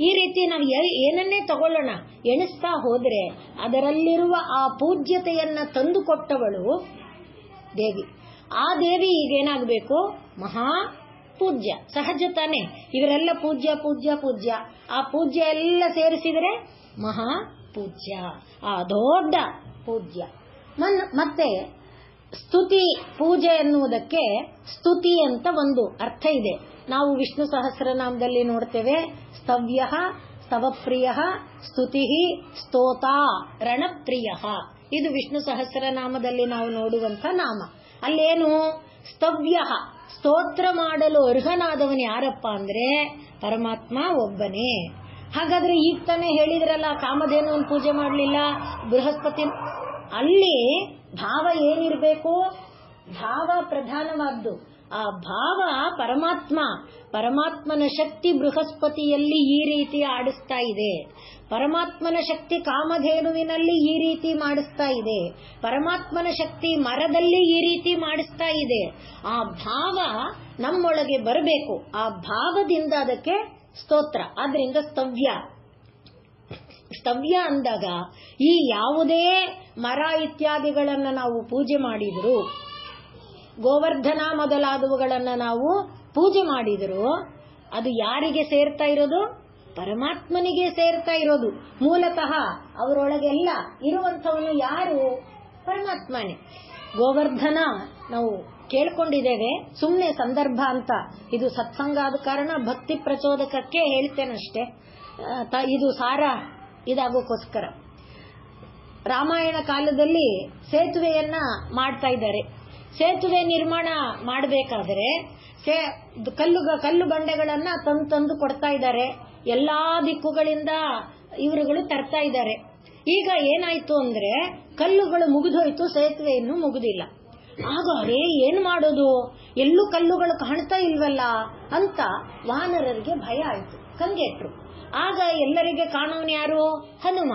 ಈ ರೀತಿ ನಾವು ಏನನ್ನೇ ತಗೊಳ್ಳೋಣ, ಎಣಿಸ್ತಾ ಹೋದ್ರೆ ಅದರಲ್ಲಿರುವ ಆ ಪೂಜ್ಯತೆಯನ್ನ ತಂದುಕೊಟ್ಟವಳು ದೇವಿ. ಆ ದೇವಿ ಈಗೇನಾಗಬೇಕು? ಮಹಾ ಪೂಜ್ಯ. ಸಹಜ ತಾನೆ, ಇವರೆಲ್ಲ ಪೂಜ್ಯ ಪೂಜ್ಯ ಪೂಜ್ಯ. ಆ ಪೂಜ್ಯ ಎಲ್ಲ ಸೇರಿಸಿದರೆ ಮಹಾ ಪೂಜ್ಯ, ಆ ದೊಡ್ಡ ಪೂಜ್ಯ. ಮತ್ತೆ ಸ್ತುತಿ, ಪೂಜೆ ಎನ್ನುವುದಕ್ಕೆ ಸ್ತುತಿ ಅಂತ ಒಂದು ಅರ್ಥ ಇದೆ. ನಾವು ವಿಷ್ಣು ಸಹಸ್ರನಾಮದಲ್ಲಿ ನೋಡ್ತೇವೆ, ಸ್ತವ್ಯ, ಸ್ತವಪ್ರಿಯ, ಸ್ತುತಿ, ಸ್ತೋತ, ರಣಪ್ರಿಯ. ಇದು ವಿಷ್ಣು ಸಹಸ್ರನಾಮದಲ್ಲಿ ನಾವು ನೋಡುವಂತ ನಾಮ. ಅಲ್ಲೇನು? ಸ್ತವ್ಯ, ಸ್ತೋತ್ರ ಮಾಡಲು ಅರ್ಹನಾದವನು ಯಾರಪ್ಪ ಅಂದ್ರೆ ಪರಮಾತ್ಮ ಒಬ್ಬನೇ. ಹಾಗಾದ್ರೆ ಈಗ ತಾನೇ ಹೇಳಿದ್ರಲ್ಲ, ಕಾಮಧೇನುವನ್ನು ಪೂಜೆ ಮಾಡಲಿಲ್ಲ, ಬೃಹಸ್ಪತಿ. ಅಲ್ಲಿ ಭಾವ ಏನಿರಬೇಕು? ಭಾವ ಪ್ರಧಾನವಾದ್ದು. ಆ ಭಾವ ಪರಮಾತ್ಮನ ಶಕ್ತಿ ಬೃಹಸ್ಪತಿಯಲ್ಲಿ ಈ ರೀತಿ ಆಡಿಸ್ತಾ ಇದೆ. ಪರಮಾತ್ಮನ ಶಕ್ತಿ ಕಾಮಧೇನುವಿನಲ್ಲಿ ಈ ರೀತಿ ಮಾಡಿಸ್ತಾ ಇದೆ. ಪರಮಾತ್ಮನ ಶಕ್ತಿ ಮರದಲ್ಲಿ ಈ ರೀತಿ ಮಾಡಿಸ್ತಾ ಇದೆ. ಆ ಭಾವ ನಮ್ಮೊಳಗೆ ಬರಬೇಕು. ಆ ಭಾವದಿಂದ ಅದಕ್ಕೆ ಸ್ತೋತ್ರ. ಆದ್ರಿಂದ ಸ್ತವ್ಯ ಅಂದಾಗ ಈ ಯಾವುದೇ ಮರ ಇತ್ಯಾದಿಗಳನ್ನ ನಾವು ಪೂಜೆ ಮಾಡಿದ್ರು, ಗೋವರ್ಧನ ಮೊದಲಾದವುಗಳನ್ನ ನಾವು ಪೂಜೆ ಮಾಡಿದ್ರು, ಅದು ಯಾರಿಗೆ ಸೇರ್ತಾ ಇರೋದು? ಪರಮಾತ್ಮನಿಗೆ ಸೇರ್ತಾ ಇರೋದು. ಮೂಲತಃ ಅವರೊಳಗೆಲ್ಲ ಇರುವಂಥವನು ಯಾರು? ಪರಮಾತ್ಮನೇ. ಗೋವರ್ಧನ ನಾವು ಕೇಳ್ಕೊಂಡಿದ್ದೇವೆ, ಸುಮ್ಮನೆ ಸಂದರ್ಭ ಅಂತ. ಇದು ಸತ್ಸಂಗ ಆದ ಕಾರಣ ಭಕ್ತಿ ಪ್ರಚೋದಕಕ್ಕೆ ಹೇಳ್ತೇನಷ್ಟೇ. ಇದು ಸಾರ ಇದಾಗೋಕ್ಕೋಸ್ಕರ. ರಾಮಾಯಣ ಕಾಲದಲ್ಲಿ ಸೇತುವೆಯನ್ನ ಮಾಡ್ತಾ ಇದ್ದಾರೆ. ಸೇತುವೆ ನಿರ್ಮಾಣ ಮಾಡಬೇಕಾದ್ರೆ ಕಲ್ಲು ಬಂಡೆಗಳನ್ನ ತಂದು ಕೊಡ್ತಾ ಇದ್ದಾರೆ. ಎಲ್ಲಾ ದಿಕ್ಕುಗಳಿಂದ ಇವರುಗಳು ತರ್ತಾ ಇದ್ದಾರೆ. ಈಗ ಏನಾಯ್ತು ಅಂದ್ರೆ ಕಲ್ಲುಗಳು ಮುಗಿದೋಯ್ತು, ಸೇತುವೆ ಇನ್ನೂ ಮುಗುದಿಲ್ಲ. ಆಗ ಅರೇ ಏನ್ ಮಾಡೋದು, ಎಲ್ಲೂ ಕಲ್ಲುಗಳು ಕಾಣ್ತಾ ಇಲ್ವಲ್ಲ ಅಂತ ವಾನರರಿಗೆ ಭಯ ಆಯ್ತು, ಕಂಗೆಟ್ರು. ಆಗ ಎಲ್ಲರಿಗೆ ಕಾಣೋನು ಯಾರು? ಹನುಮ.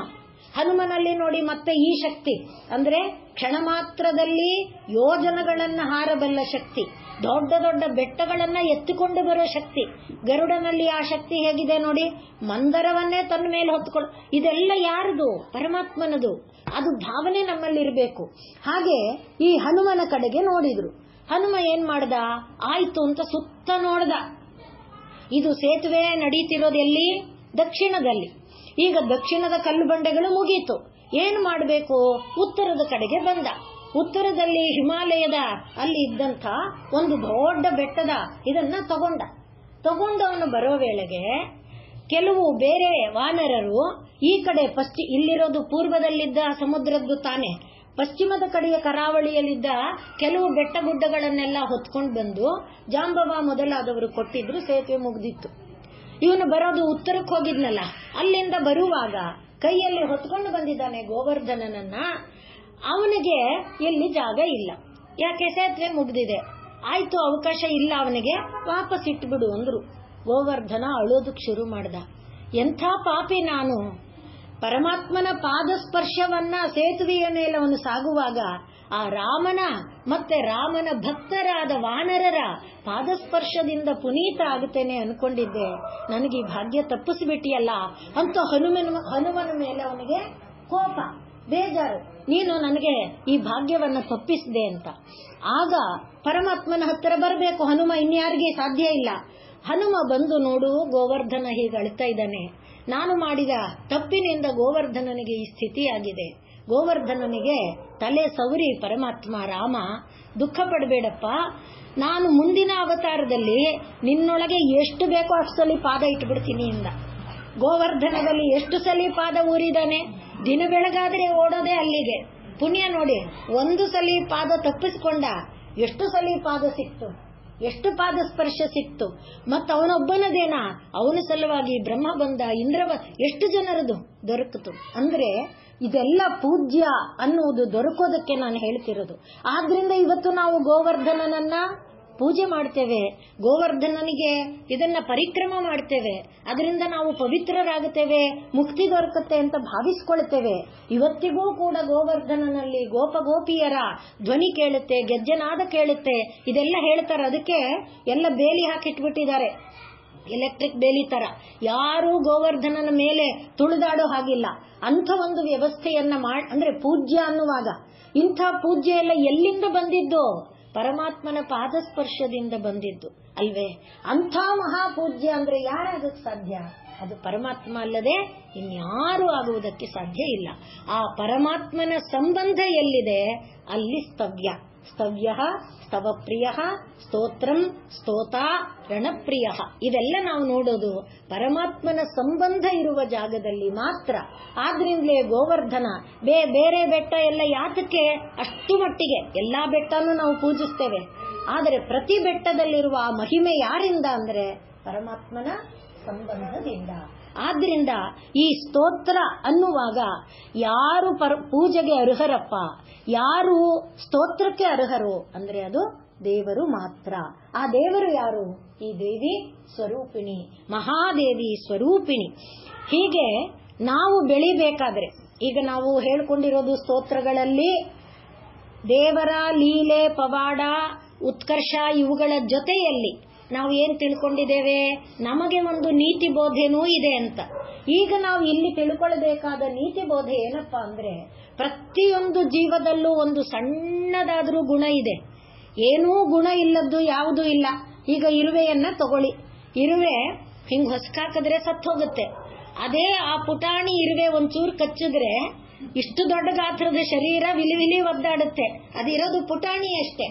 ಹನುಮನಲ್ಲಿ ನೋಡಿ ಮತ್ತೆ ಈ ಶಕ್ತಿ ಅಂದ್ರೆ ಕ್ಷಣ ಮಾತ್ರದಲ್ಲಿ ಯೋಜನಗಳನ್ನ ಹಾರಬಲ್ಲ ಶಕ್ತಿ, ದೊಡ್ಡ ದೊಡ್ಡ ಬೆಟ್ಟಗಳನ್ನ ಎತ್ತಿಕೊಂಡು ಬರೋ ಶಕ್ತಿ. ಗರುಡನಲ್ಲಿ ಆ ಶಕ್ತಿ ಹೇಗಿದೆ ನೋಡಿ, ಮಂದರವನ್ನೇ ತನ್ನ ಮೇಲೆ ಹೊತ್ಕೊಳ್ಳೋ. ಇದೆಲ್ಲ ಯಾರದು? ಪರಮಾತ್ಮನದು. ಅದು ಭಾವನೆ ನಮ್ಮಲ್ಲಿರಬೇಕು. ಹಾಗೆ ಈ ಹನುಮನ ಕಡೆಗೆ ನೋಡಿದ್ರು. ಹನುಮ ಏನ್ ಮಾಡ್ದ? ಆಯ್ತು ಅಂತ ಸುತ್ತ ನೋಡ್ದ. ಇದು ಸೇತುವೆ ನಡೀತಿರೋದು ಎಲ್ಲಿ? ದಕ್ಷಿಣದಲ್ಲಿ. ಈಗ ದಕ್ಷಿಣದ ಕಲ್ಲು ಬಂಡೆಗಳು ಮುಗೀತು. ಏನು ಮಾಡಬೇಕು? ಉತ್ತರದ ಕಡೆಗೆ ಬಂದ. ಉತ್ತರದಲ್ಲಿ ಹಿಮಾಲಯದ ಅಲ್ಲಿ ಇದ್ದಂಥ ಒಂದು ದೊಡ್ಡ ಬೆಟ್ಟದ ಇದನ್ನ ತಗೊಂಡು ಅವನು ಬರೋ ವೇಳೆಗೆ ಕೆಲವು ಬೇರೆ ವಾನರರು ಈ ಕಡೆ ಇಲ್ಲಿರೋದು ಪೂರ್ವದಲ್ಲಿದ್ದ ಸಮುದ್ರದ್ದು ತಾನೆ, ಪಶ್ಚಿಮದ ಕಡೆಯ ಕರಾವಳಿಯಲ್ಲಿದ್ದ ಕೆಲವು ಬೆಟ್ಟ ಗುಡ್ಡಗಳನ್ನೆಲ್ಲ ಹೊತ್ಕೊಂಡು ಬಂದು ಜಾಂಬವ ಮೊದಲಾದವರು ಕೊಟ್ಟಿದ್ರು. ಸೇತುವೆ ಮುಗ್ದಿತ್ತು. ಇವನು ಬರೋದು ಉತ್ತರಕ್ಕೆ ಹೋಗಿದ್ನಲ್ಲ, ಅಲ್ಲಿಂದ ಬರುವಾಗ ಕೈಯಲ್ಲಿ ಹೊತ್ಕೊಂಡು ಬಂದಿದ್ದಾನೆ ಗೋವರ್ಧನನನ್ನ. ಅವನಿಗೆ ಎಲ್ಲಿ ಜಾಗ ಇಲ್ಲ, ಯಾಕೆ? ಸೇತುವೆ ಮುಗ್ದಿದೆ. ಆಯ್ತು, ಅವಕಾಶ ಇಲ್ಲ ಅವನಿಗೆ, ವಾಪಸ್ ಇಟ್ಬಿಡು ಅಂದ್ರು. ಗೋವರ್ಧನ ಅಳೋದಕ್ಕೆ ಶುರು ಮಾಡ್ದ. ಎಂಥ ಪಾಪಿ ನಾನು! ಪರಮಾತ್ಮನ ಪಾದಸ್ಪರ್ಶವನ್ನ ಸೇತುವೆಯ ಮೇಲೆ ಅವನು ಸಾಗುವಾಗ ಆ ರಾಮನ ಮತ್ತೆ ರಾಮನ ಭಕ್ತರಾದ ವಾನರರ ಪಾದಸ್ಪರ್ಶದಿಂದ ಪುನೀತ ಆಗುತ್ತೇನೆ ಅನ್ಕೊಂಡಿದ್ದೆ. ನನಗೆ ಈ ಭಾಗ್ಯ ತಪ್ಪಿಸಿಬಿಟ್ಟಿಯಲ್ಲ ಅಂತ ಹನುಮನ ಮೇಲೆ ಅವನಿಗೆ ಕೋಪ, ಬೇಜಾರು. ನೀನು ನನಗೆ ಈ ಭಾಗ್ಯವನ್ನ ತಪ್ಪಿಸಿದೆ ಅಂತ. ಆಗ ಪರಮಾತ್ಮನ ಹತ್ತಿರ ಬರಬೇಕು ಹನುಮ, ಇನ್ಯಾರಿಗೆ ಸಾಧ್ಯ ಇಲ್ಲ. ಹನುಮ ಬಂದು ನೋಡು, ಗೋವರ್ಧನ ಹೀಗೆ ಅಳ್ತಾ ಇದ್ದಾನೆ. ನಾನು ಮಾಡಿದ ತಪ್ಪಿನಿಂದ ಗೋವರ್ಧನನಿಗೆ ಈ ಸ್ಥಿತಿಯಾಗಿದೆ. ಗೋವರ್ಧನನಿಗೆ ತಲೆ ಸವರಿ ಪರಮಾತ್ಮ ರಾಮ, ದುಃಖ ಪಡಬೇಡಪ್ಪ, ನಾನು ಮುಂದಿನ ಅವತಾರದಲ್ಲಿ ನಿನ್ನೊಳಗೆ ಎಷ್ಟು ಬೇಕೋ ಅಷ್ಟು ಸಲ ಪಾದ ಇಟ್ಬಿಡ್ತೀನಿ ಇಂದ. ಗೋವರ್ಧನದಲ್ಲಿ ಎಷ್ಟು ಸಲ ಪಾದ ಊರಿದಾನೆ. ದಿನ ಬೆಳಗಾದ್ರೆ ಓಡೋದೇ ಅಲ್ಲಿಗೆ. ಪುಣ್ಯ ನೋಡಿ, ಒಂದು ಸಲ ಪಾದ ತಪ್ಪಿಸ್ಕೊಂಡ, ಎಷ್ಟು ಸಲ ಪಾದ ಸಿಕ್ತು, ಎಷ್ಟು ಪಾದ ಸ್ಪರ್ಶ ಸಿಕ್ತು. ಮತ್ತ ಅವನೊಬ್ಬನದೇನ, ಅವನ ಸಲುವಾಗಿ ಬ್ರಹ್ಮ ಬಂದ, ಇಂದ್ರ, ಎಷ್ಟು ಜನರದು ದೊರಕಿತು. ಅಂದ್ರೆ ಇದೆಲ್ಲ ಪೂಜ್ಯ ಅನ್ನುವುದು ದೊರಕೋದಕ್ಕೆ ನಾನು ಹೇಳ್ತಿರೋದು. ಆದ್ರಿಂದ ಇವತ್ತು ನಾವು ಗೋವರ್ಧನನನ್ನ ಪೂಜೆ ಮಾಡ್ತೇವೆ, ಗೋವರ್ಧನನಿಗೆ ಇದನ್ನ ಪರಿಕ್ರಮ ಮಾಡ್ತೇವೆ. ಅದರಿಂದ ನಾವು ಪವಿತ್ರರಾಗುತ್ತೇವೆ, ಮುಕ್ತಿ ದೊರಕುತ್ತೆ ಅಂತ ಭಾವಿಸ್ಕೊಳ್ತೇವೆ. ಇವತ್ತಿಗೂ ಕೂಡ ಗೋವರ್ಧನನಲ್ಲಿ ಗೋಪಿಯರ ಧ್ವನಿ ಕೇಳುತ್ತೆ, ಗೆಜ್ಜೆನಾದ ಕೇಳುತ್ತೆ. ಇದೆಲ್ಲ ಹೇಳ್ತಾರೆ. ಅದಕ್ಕೆ ಎಲ್ಲ ಬೇಲಿ ಹಾಕಿಟ್ಬಿಟ್ಟಿದ್ದಾರೆ, ಎಲೆಕ್ಟ್ರಿಕ್ ಬೇಲಿ ತರ. ಯಾರೂ ಗೋವರ್ಧನನ ಮೇಲೆ ತುಳಿದಾಡೋ ಹಾಗಿಲ್ಲ. ಅಂಥ ಒಂದು ವ್ಯವಸ್ಥೆಯನ್ನ ಅಂದ್ರೆ ಪೂಜ್ಯ ಅನ್ನುವಾಗ ಇಂಥ ಪೂಜ್ಯ ಎಲ್ಲ ಎಲ್ಲಿಂದ ಬಂದಿದ್ದು? ಪರಮಾತ್ಮನ ಪಾದಸ್ಪರ್ಶದಿಂದ ಬಂದಿದ್ದು ಅಲ್ವೇ? ಅಂಥ ಮಹಾಪೂಜ್ಯ ಅಂದ್ರೆ ಯಾರಾಗಕ್ಕೆ ಸಾಧ್ಯ? ಅದು ಪರಮಾತ್ಮ ಅಲ್ಲದೆ ಇನ್ಯಾರು ಆಗುವುದಕ್ಕೆ ಸಾಧ್ಯ ಇಲ್ಲ. ಆ ಪರಮಾತ್ಮನ ಸಂಬಂಧ ಎಲ್ಲಿದೆ ಅಲ್ಲಿ ಸ್ತವ್ಯ. ಸ್ತವ್ಯ ಸ್ತವಪ್ರಿಯ, ಸ್ತೋತ್ರಂ ಸ್ತೋತ ರಣಪ್ರಿಯ. ಇವೆಲ್ಲ ನಾವು ನೋಡೋದು ಪರಮಾತ್ಮನ ಸಂಬಂಧ ಇರುವ ಜಾಗದಲ್ಲಿ ಮಾತ್ರ. ಆದ್ರಿಂದಲೇ ಗೋವರ್ಧನ ಬೇರೆ ಬೆಟ್ಟ ಎಲ್ಲ ಯಾತಕ್ಕೆ ಅಷ್ಟು ಮಟ್ಟಿಗೆ? ಎಲ್ಲಾ ಬೆಟ್ಟನೂ ನಾವು ಪೂಜಿಸ್ತೇವೆ, ಆದರೆ ಪ್ರತಿ ಬೆಟ್ಟದಲ್ಲಿರುವ ಆ ಮಹಿಮೆ ಯಾರಿಂದ ಅಂದ್ರೆ ಪರಮಾತ್ಮನ ಸಂಬಂಧದಿಂದ. ಆದ್ರಿಂದ ಈ ಸ್ತೋತ್ರ ಅನ್ನುವಾಗ ಯಾರು ಪೂಜೆಗೆ ಅರ್ಹರಪ್ಪ, ಯಾರು ಸ್ತೋತ್ರಕ್ಕೆ ಅರ್ಹರು ಅಂದ್ರೆ ಅದು ದೇವರು ಮಾತ್ರ. ಆ ದೇವರು ಯಾರು? ಈ ದೇವಿ ಸ್ವರೂಪಿಣಿ, ಮಹಾದೇವಿ ಸ್ವರೂಪಿಣಿ. ಹೀಗೆ ನಾವು ಬೆಳಿಬೇಕಾದ್ರೆ, ಈಗ ನಾವು ಹೇಳ್ಕೊಂಡಿರೋದು ಸ್ತೋತ್ರಗಳಲ್ಲಿ ದೇವರ ಲೀಲೆ, ಪವಾಡ, ಉತ್ಕರ್ಷ ಇವುಗಳ ಜೊತೆಯಲ್ಲಿ ನಾವು ಏನ್ ತಿಳ್ಕೊಂಡಿದ್ದೇವೆ? ನಮಗೆ ಒಂದು ನೀತಿ ಬೋಧೆನೂ ಇದೆ ಅಂತ. ಈಗ ನಾವು ಇಲ್ಲಿ ತಿಳ್ಕೊಳ್ಬೇಕಾದ ನೀತಿ ಬೋಧೆ ಏನಪ್ಪಾ ಅಂದ್ರೆ, ಪ್ರತಿಯೊಂದು ಜೀವದಲ್ಲೂ ಒಂದು ಸಣ್ಣದಾದ್ರೂ ಗುಣ ಇದೆ. ಏನೂ ಗುಣ ಇಲ್ಲದ್ದು ಯಾವುದೂ ಇಲ್ಲ. ಈಗ ಇರುವೆಯನ್ನ ತಗೊಳ್ಳಿ, ಇರುವೆ ಹಿಂಗ್ ಹೊಸಕಾಕಿದ್ರೆ ಸತ್ತು ಹೋಗುತ್ತೆ. ಅದೇ ಆ ಪುಟಾಣಿ ಇರುವೆ ಒಂಚೂರು ಕಚ್ಚಿದ್ರೆ ಇಷ್ಟು ದೊಡ್ಡ ಗಾತ್ರದ ಶರೀರ ವಿಲಿ ಒದ್ದಾಡುತ್ತೆ. ಅದಿರೋದು ಪುಟಾಣಿ ಅಷ್ಟೇ.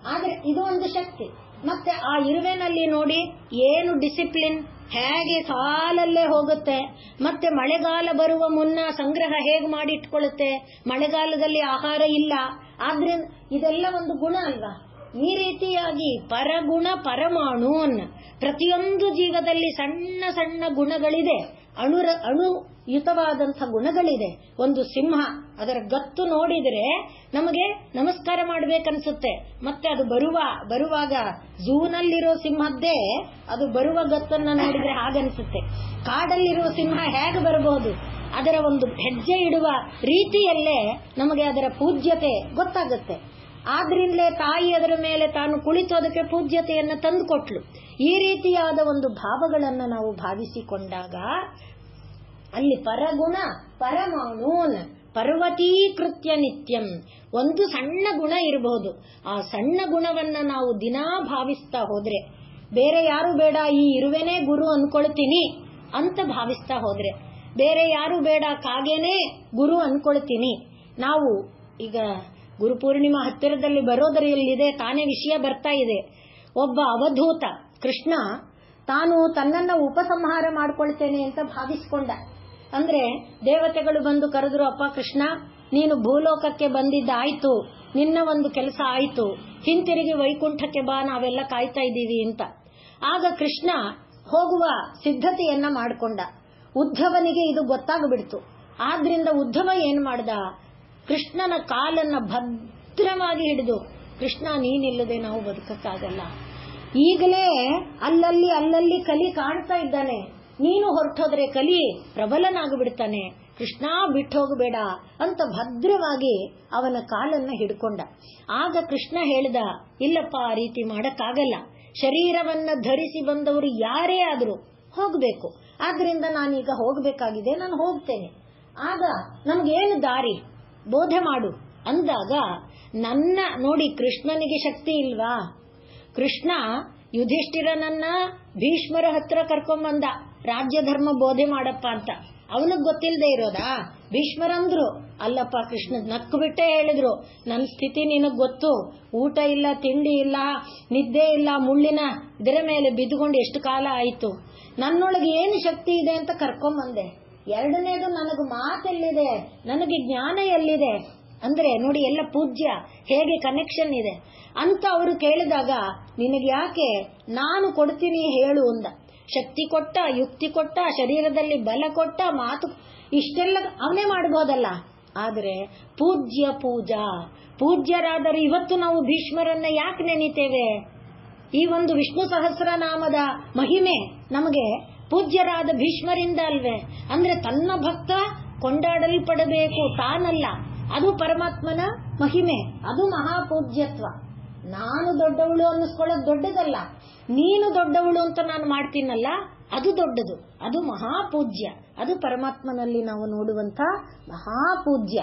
ಆದ್ರೆ ಇದು ಒಂದು ಶಕ್ತಿ. ಮತ್ತೆ ಆ ಇರುವೆನಲ್ಲಿ ನೋಡಿ ಏನು ಡಿಸಿಪ್ಲಿನ್, ಹೇಗೆ ಸಾಲಲ್ಲೇ ಹೋಗುತ್ತೆ. ಮತ್ತೆ ಮಳೆಗಾಲ ಬರುವ ಮುನ್ನ ಸಂಗ್ರಹ ಹೇಗೆ ಮಾಡಿಟ್ಕೊಳ್ಳುತ್ತೆ. ಮಳೆಗಾಲದಲ್ಲಿ ಆಹಾರ ಇಲ್ಲ. ಆದ್ರಿಂದ ಇದೆಲ್ಲ ಒಂದು ಗುಣ ಅಲ್ವಾ? ಈ ರೀತಿಯಾಗಿ ಪರಗುಣ ಪರಮಾಣು ಪ್ರತಿಯೊಂದು ಜೀವದಲ್ಲಿ ಸಣ್ಣ ಸಣ್ಣ ಗುಣಗಳಿದೆ. ಅಣುಯುತವಾದಂಥ ಗುಣಗಳಿದೆ. ಒಂದು ಸಿಂಹ, ಅದರ ಗತ್ತು ನೋಡಿದರೆ ನಮಗೆ ನಮಸ್ಕಾರ ಮಾಡ್ಬೇಕನ್ಸುತ್ತೆ. ಮತ್ತೆ ಅದು ಬರುವಾಗ ಝೂನಲ್ಲಿರೋ ಸಿಂಹದ್ದೇ ಅದು ಬರುವ ಗತ್ತನ್ನ ನೋಡಿದ್ರೆ ಹಾಗನ್ಸುತ್ತೆ. ಕಾಡಲ್ಲಿರುವ ಸಿಂಹ ಹೇಗೆ ಬರಬಹುದು, ಅದರ ಒಂದು ಹೆಜ್ಜೆ ಇಡುವ ರೀತಿಯಲ್ಲೇ ನಮಗೆ ಅದರ ಪೂಜ್ಯತೆ ಗೊತ್ತಾಗುತ್ತೆ. ಆದ್ರಿಂದಲೇ ತಾಯಿ ಅದರ ಮೇಲೆ ತಾನು ಕುಳಿತು ಅದಕ್ಕೆ ಪೂಜ್ಯತೆಯನ್ನು ತಂದುಕೊಟ್ಲು. ಈ ರೀತಿಯಾದ ಒಂದು ಭಾವಗಳನ್ನು ನಾವು ಭಾವಿಸಿಕೊಂಡಾಗ ಅಲ್ಲಿ ಪರಗುಣ ಪರಮಾಣೂನ್ ಪರ್ವತೀಕೃತ್ಯ ನಿತ್ಯಂ, ಒಂದು ಸಣ್ಣ ಗುಣ ಇರಬಹುದು. ಆ ಸಣ್ಣ ಗುಣವನ್ನ ನಾವು ದಿನಾ ಭಾವಿಸ್ತಾ ಹೋದ್ರೆ, ಬೇರೆ ಯಾರು ಬೇಡ, ಈ ಇರುವೆನೇ ಗುರು ಅನ್ಕೊಳ್ತೀನಿ ಅಂತ ಭಾವಿಸ್ತಾ ಹೋದ್ರೆ, ಬೇರೆ ಯಾರು ಬೇಡ, ಕಾಗೇನೆ ಗುರು ಅನ್ಕೊಳ್ತೀನಿ. ನಾವು ಈಗ ಗುರುಪೂರ್ಣಿಮಾ ಹತ್ತಿರದಲ್ಲಿ ಬರೋದರಲ್ಲಿದೆ, ತಾನೇ ವಿಷಯ ಬರ್ತಾ ಇದೆ. ಒಬ್ಬ ಅವಧೂತ ಕೃಷ್ಣ ತಾನು ತನ್ನನ್ನ ಉಪಸಂಹಾರ ಮಾಡ್ಕೊಳ್ತೇನೆ ಅಂತ ಭಾವಿಸ್ಕೊಂಡ. ಅಂದ್ರೆ ದೇವತೆಗಳು ಬಂದು ಕರೆದ್ರು, ಅಪ್ಪ ಕೃಷ್ಣ ನೀನು ಭೂಲೋಕಕ್ಕೆ ಬಂದಿದ್ದಾಯ್ತು, ನಿನ್ನ ಒಂದು ಕೆಲಸ ಆಯ್ತು, ಹಿಂತಿರುಗಿ ವೈಕುಂಠಕ್ಕೆ ಬಾ, ನಾವೆಲ್ಲ ಕಾಯ್ತಾ ಇದ್ದೀವಿ ಅಂತ. ಆಗ ಕೃಷ್ಣ ಹೋಗುವ ಸಿದ್ಧತೆಯನ್ನ ಮಾಡಿಕೊಂಡ. ಉದ್ಧವನಿಗೆ ಇದು ಗೊತ್ತಾಗ್ಬಿಡ್ತು. ಆದ್ರಿಂದ ಉದ್ಧವ ಏನ್ ಮಾಡ್ದ, ಕೃಷ್ಣನ ಕಾಲನ್ನ ಭದ್ರವಾಗಿ ಹಿಡಿದು, ಕೃಷ್ಣ ನೀನಿಲ್ಲದೆ ನಾವು ಬದುಕಕ್ಕಾಗಲ್ಲ, ಈಗಲೇ ಅಲ್ಲಲ್ಲಿ ಕಲಿ ಕಾಣ್ತಾ ಇದ್ದಾನೆ, ನೀನು ಹೊರಟೋದ್ರೆ ಕಲಿ ಪ್ರಬಲನಾಗ್ಬಿಡ್ತಾನೆ, ಕೃಷ್ಣ ಬಿಟ್ಟು ಹೋಗಬೇಡ ಅಂತ ಭದ್ರವಾಗಿ ಅವನ ಕಾಲನ್ನ ಹಿಡ್ಕೊಂಡ. ಆಗ ಕೃಷ್ಣ ಹೇಳ್ದ, ಇಲ್ಲಪ್ಪ ಆ ರೀತಿ ಮಾಡಕ್ಕಾಗಲ್ಲ, ಶರೀರವನ್ನ ಧರಿಸಿ ಬಂದವರು ಯಾರೇ ಆದ್ರೂ ಹೋಗ್ಬೇಕು, ಆದ್ರಿಂದ ನಾನೀಗ ಹೋಗ್ಬೇಕಾಗಿದೆ, ನಾನು ಹೋಗ್ತೇನೆ. ಆಗ ನಮ್ಗೇನು ದಾರಿ ಬೋಧೆ ಮಾಡು ಅಂದಾಗ, ನನ್ನ ನೋಡಿ ಕೃಷ್ಣನಿಗೆ ಶಕ್ತಿ ಇಲ್ವಾ? ಕೃಷ್ಣ ಯುಧಿಷ್ಠಿರನನ್ನ ಭೀಷ್ಮರ ಹತ್ರ ಕರ್ಕೊಂಬಂದ, ರಾಜ್ಯ ಧರ್ಮ ಬೋಧೆ ಮಾಡಪ್ಪ ಅಂತ. ಅವನಿಗೆ ಗೊತ್ತಿಲ್ಲದೆ ಇರೋದಾ? ಭೀಷ್ಮರಂದ್ರು, ಅಲ್ಲಪ್ಪ ಕೃಷ್ಣ ನಕ್ಕು ಬಿಟ್ಟೆ ಹೇಳಿದ್ರು, ನನ್ನ ಸ್ಥಿತಿ ನಿನಗ್ ಗೊತ್ತು, ಊಟ ಇಲ್ಲ, ತಿಂಡಿ ಇಲ್ಲ, ನಿದ್ದೆ ಇಲ್ಲ, ಮುಳ್ಳಿನ ಇದರ ಮೇಲೆ ಬಿದ್ದುಕೊಂಡು ಎಷ್ಟು ಕಾಲ ಆಯಿತು, ನನ್ನೊಳಗೆ ಏನು ಶಕ್ತಿ ಇದೆ ಅಂತ ಕರ್ಕೊಂಬಂದೆ. ಎರಡನೇದು, ನನಗೆ ಮಾತೆಲ್ಲಿದೆ, ನನಗೆ ಜ್ಞಾನ ಎಲ್ಲಿದೆ ಅಂದ್ರೆ ನೋಡಿ ಎಲ್ಲ ಪೂಜ್ಯ, ಹೇಗೆ ಕನೆಕ್ಷನ್ ಇದೆ ಅಂತ ಅವರು ಕೇಳಿದಾಗ, ನಿನಗೆ ಯಾಕೆ, ನಾನು ಕೊಡ್ತೀನಿ ಹೇಳು ಅಂದ. ಶಕ್ತಿ ಕೊಟ್ಟ, ಯುಕ್ತಿ ಕೊಟ್ಟ, ಶರೀರದಲ್ಲಿ ಬಲ ಕೊಟ್ಟ, ಮಾತು ಇಷ್ಟೆಲ್ಲ ಅವನೇ ಮಾಡಬಹುದಲ್ಲ. ಆದರೆ ಪೂಜ್ಯರಾದರೆ ಇವತ್ತು ನಾವು ಭೀಷ್ಮರನ್ನ ಯಾಕೆ ನೆನೀತೇವೆ? ಈ ಒಂದು ವಿಷ್ಣು ಸಹಸ್ರನಾಮದ ಮಹಿಮೆ ನಮಗೆ ಪೂಜ್ಯರಾದ ಭೀಷ್ಮರಿಂದ ಅಲ್ವೇ? ಅಂದ್ರೆ ತನ್ನ ಭಕ್ತ ಕೊಂಡಾಡಲ್ಪಡಬೇಕು, ತಾನಲ್ಲ. ಅದು ಪರಮಾತ್ಮನ ಮಹಿಮೆ, ಅದು ಮಹಾಪೂಜ್ಯತ್ವ. ನಾನು ದೊಡ್ಡವಳು ಅನ್ನಿಸ್ಕೊಳ್ಳೋದು ದೊಡ್ಡದಲ್ಲ, ನೀನು ದೊಡ್ಡವಳು ಅಂತ ನಾನು ಮಾಡ್ತೀನಲ್ಲ ಅದು ದೊಡ್ಡದು, ಅದು ಮಹಾಪೂಜ್ಯ, ಅದು ಪರಮಾತ್ಮನಲ್ಲಿ ನಾವು ನೋಡುವಂತ ಮಹಾಪೂಜ್ಯ.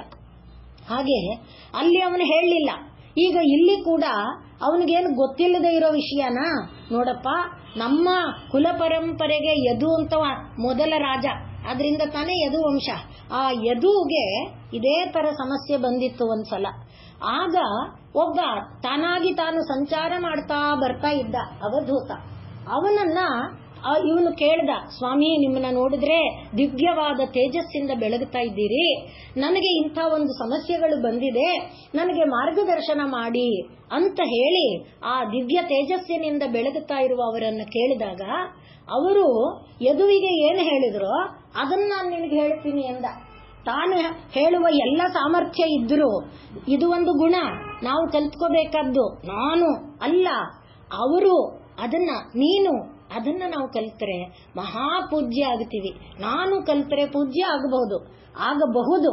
ಹಾಗೆ ಅಲ್ಲಿ ಅವನು ಹೇಳಲಿಲ್ಲ. ಈಗ ಇಲ್ಲಿ ಕೂಡ ಅವನಿಗೇನು ಗೊತ್ತಿಲ್ಲದೆ ಇರೋ ವಿಷಯನ, ನೋಡಪ್ಪ ನಮ್ಮ ಕುಲ ಪರಂಪರೆಗೆ ಯದು ಅಂತ ಮೊದಲ ರಾಜ, ಅದರಿಂದ ತಾನೇ ಯದು ವಂಶ. ಆ ಯದುಗೆ ಇದೇ ತರ ಸಮಸ್ಯೆ ಬಂದಿತ್ತು ಒಂದ್ಸಲ. ಆಗ ಒಬ್ಬ ತಾನಾಗಿ ತಾನು ಸಂಚಾರ ಮಾಡ್ತಾ ಬರ್ತಾ ಇದ್ದ ಅವಧೂತ, ಅವನನ್ನ ಇವನು ಕೇಳ್ದ, ಸ್ವಾಮಿ ನಿಮ್ಮನ್ನ ನೋಡಿದ್ರೆ ದಿವ್ಯವಾದ ತೇಜಸ್ಸಿಂದ ಬೆಳಗುತ್ತಾ ಇದ್ದೀರಿ, ನನಗೆ ಇಂಥ ಒಂದು ಸಮಸ್ಯೆಗಳು ಬಂದಿದೆ, ನನಗೆ ಮಾರ್ಗದರ್ಶನ ಮಾಡಿ ಅಂತ ಹೇಳಿ ಆ ದಿವ್ಯ ತೇಜಸ್ಸಿನಿಂದ ಬೆಳಗುತ್ತಾ ಇರುವ ಅವರನ್ನು ಕೇಳಿದಾಗ, ಅವರು ಯದುವಿಗೆ ಏನು ಹೇಳಿದ್ರು ಅದನ್ನ ನಾನು ನಿನಗೆ ಹೇಳ್ತೀನಿ ಎಂದ. ತಾನು ಹೇಳುವ ಎಲ್ಲ ಸಾಮರ್ಥ್ಯ ಇದ್ರೂ ಇದು ಒಂದು ಗುಣ ನಾವು ಕಲ್ತ್ಕೋಬೇಕಾದ್ದು, ನಾನು ಅಲ್ಲ ಅವರು, ಅದನ್ನ ನಾವು ಕಲ್ತರೆ ಮಹಾಪೂಜ್ಯ ಆಗ್ತೀವಿ. ನಾನು ಕಲ್ತರೆ ಪೂಜ್ಯ ಆಗಬಹುದು,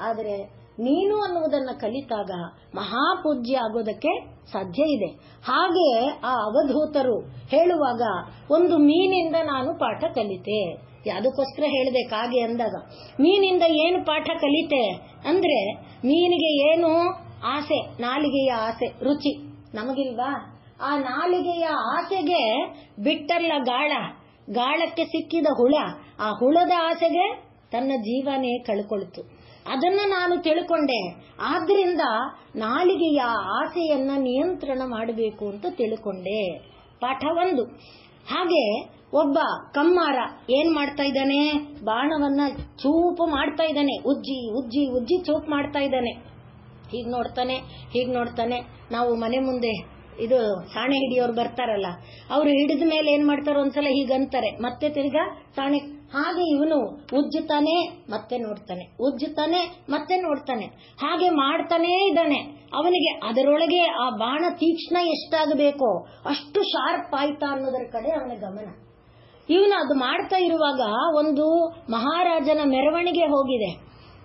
ಆದರೆ ನೀನು ಅನ್ನುವುದನ್ನ ಕಲಿತಾಗ ಮಹಾಪೂಜ್ಯ ಆಗೋದಕ್ಕೆ ಸಾಧ್ಯ ಇದೆ. ಹಾಗೆ ಆ ಅವಧೂತರು ಹೇಳುವಾಗ, ಒಂದು ಮೀನಿಂದ ನಾನು ಪಾಠ ಕಲಿತೆ, ಯಾವುದಕ್ಕೋಸ್ಕರ ಹೇಳಿದೆ ಕಾಗೆ ಅಂದಾಗ, ಮೀನಿಂದ ಏನು ಪಾಠ ಕಲಿತೆ ಅಂದ್ರೆ, ಮೀನಿಗೆ ಏನು ಆಸೆ, ನಾಲಿಗೆಯ ಆಸೆ, ರುಚಿ ನಮಗಿಲ್ವಾ? ಆ ನಾಲಿಗೆಯ ಆಸೆಗೆ ಬಿಟ್ಟಲ್ಲ ಗಾಳಕ್ಕೆ ಸಿಕ್ಕಿದ ಹುಳ, ಆ ಹುಳದ ಆಸೆಗೆ ತನ್ನ ಜೀವನೇ ಕಳ್ಕೊಳ್ತು. ಅದನ್ನ ನಾನು ತಿಳ್ಕೊಂಡೆ. ಆದ್ರಿಂದ ನಾಲಿಗೆಯ ಆಸೆಯನ್ನ ನಿಯಂತ್ರಣ ಮಾಡಬೇಕು ಅಂತ ತಿಳ್ಕೊಂಡೆ. ಪಾಠ 1. ಹಾಗೆ ಒಬ್ಬ ಕಮ್ಮಾರ ಏನ್ ಮಾಡ್ತಾ ಇದ್ದಾನೆ, ಬಾಣವನ್ನ ಚೂಪು ಮಾಡ್ತಾ ಇದ್ದಾನೆ, ಉಜ್ಜಿ ಚೂಪು ಮಾಡ್ತಾ ಇದ್ದಾನೆ. ಹೀಗ್ ನೋಡ್ತಾನೆ. ನಾವು ಮನೆ ಮುಂದೆ ಇದು ಸಾಣೆ ಹಿಡಿಯೋರು ಬರ್ತಾರಲ್ಲ, ಅವರು ಹಿಡಿದ ಮೇಲೆ ಏನ್ ಮಾಡ್ತಾರೋ ಒಂದ್ಸಲ ಹೀಗಂತಾರೆ, ಮತ್ತೆ ತಿರ್ಗಾ ಸಾಣೆ ಹಾಗೆ ಇವನು ಉಜ್ಜುತ್ತಾನೆ ಮತ್ತೆ ನೋಡ್ತಾನೆ, ಉಜ್ಜುತ್ತಾನೆ ಮತ್ತೆ ನೋಡ್ತಾನೆ, ಹಾಗೆ ಮಾಡ್ತಾನೇ ಇದ್ದಾನೆ. ಅವನಿಗೆ ಅದರೊಳಗೆ ಆ ಬಾಣ ತೀಕ್ಷ್ಣ ಎಷ್ಟಾಗಬೇಕೋ ಅಷ್ಟು ಶಾರ್ಪ್ ಆಯ್ತಾ ಅನ್ನೋದರ ಕಡೆ ಅವನ ಗಮನ. ಇವನು ಅದು ಮಾಡ್ತಾ ಇರುವಾಗ ಒಂದು ಮಹಾರಾಜನ ಮೆರವಣಿಗೆ ಹೋಗಿದೆ,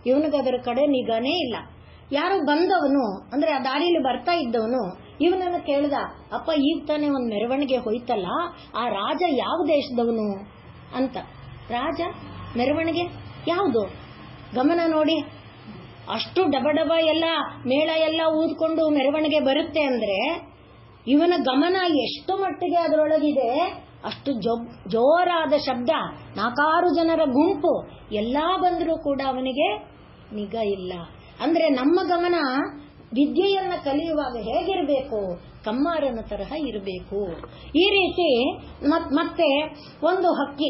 ಇವನಿಗೆ ಅದರ ಕಡೆ ನಿಗಾನೇ ಇಲ್ಲ. ಯಾರೋ ಬಂದವನು, ಅಂದ್ರೆ ಆ ದಾರಿಯಲ್ಲಿ ಬರ್ತಾ ಇದ್ದವನು ಇವನನ್ನು ಕೇಳ್ದ, ಅಪ್ಪ ಈಗ ತಾನೇ ಒಂದು ಮೆರವಣಿಗೆ ಹೋಯ್ತಲ್ಲ, ಆ ರಾಜ ಯಾವ ದೇಶದವನು ಅಂತ. ರಾಜ ಮೆರವಣಿಗೆ ಯಾವುದು? ಗಮನ ನೋಡಿ, ಅಷ್ಟು ಡಬ ಡಬ ಎಲ್ಲ ಮೇಳ ಎಲ್ಲ ಊದ್ಕೊಂಡು ಮೆರವಣಿಗೆ ಬರುತ್ತೆ ಅಂದ್ರೆ ಇವನ ಗಮನ ಎಷ್ಟು ಮಟ್ಟಿಗೆ ಅದರೊಳಗಿದೆ, ಅಷ್ಟು ಜೋರಾದ ಶಬ್ದ, 4 ಜನರ ಗುಂಪು ಎಲ್ಲಾ ಬಂದರೂ ಕೂಡ ಅವನಿಗೆ ನಿಗಾ ಇಲ್ಲ. ಅಂದ್ರೆ ನಮ್ಮ ಗಮನ ವಿದ್ಯೆಯನ್ನ ಕಲಿಯುವಾಗ ಹೇಗಿರಬೇಕು? ಕಮ್ಮಾರನ ತರಹ ಇರಬೇಕು. ಈ ರೀತಿ ಮತ್ತೆ ಒಂದು ಹಕ್ಕಿ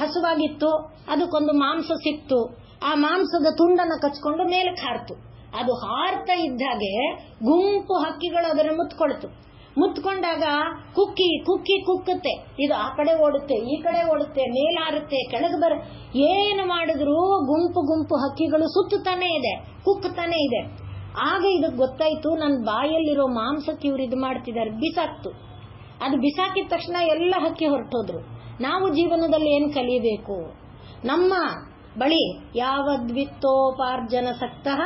ಹಸುವಾಗಿತ್ತು, ಅದಕ್ಕೊಂದು ಮಾಂಸ ಸಿಕ್ತು, ಆ ಮಾಂಸದ ತುಂಡನ್ನು ಕಚ್ಕೊಂಡು ಮೇಲಕ್ಕೆ ಹಾರ್ತು. ಅದು ಹಾರ್ತಾ ಇದ್ದಾಗೆ ಗುಂಪು ಹಕ್ಕಿಗಳು ಅದನ್ನು ಮುತ್ಕೊಳ್ತು. ಮುತ್ಕೊಂಡಾಗ ಕುಕ್ಕಿ ಕುಕ್ಕಿ ಕುಕ್ಕುತ್ತೆ, ಇದು ಆ ಕಡೆ ಓಡುತ್ತೆ, ಈ ಕಡೆ ಓಡುತ್ತೆ, ಮೇಲಾರುತ್ತೆ, ಕೆಳಗೆ ಏನು ಮಾಡಿದ್ರು ಗುಂಪು ಗುಂಪು ಹಕ್ಕಿಗಳು ಸುತ್ತುತ್ತಾನೆ ಇದೆ, ಕುಕ್ಕುತ್ತಾನೆ ಇದೆ. ಆಗ ಇದಕ್ಕೆ ಗೊತ್ತಾಯ್ತು, ನನ್ನ ಬಾಯಲ್ಲಿರೋ ಮಾಂಸಕ್ಕೆ ಇವ್ರು ಇದು ಮಾಡ್ತಿದ್ದಾರೆ, ಬಿಸಾಕ್ತು. ಅದು ಬಿಸಾಕಿದ ತಕ್ಷಣ ಎಲ್ಲ ಹಕ್ಕಿ ಹೊರಟೋದ್ರು. ನಾವು ಜೀವನದಲ್ಲಿ ಏನ್ ಕಲಿಯಬೇಕು? ನಮ್ಮ ಬಳಿ ಯಾವದ್ವಿತ್ತೋಪಾರ್ಜನ ಸಕ್ತಃ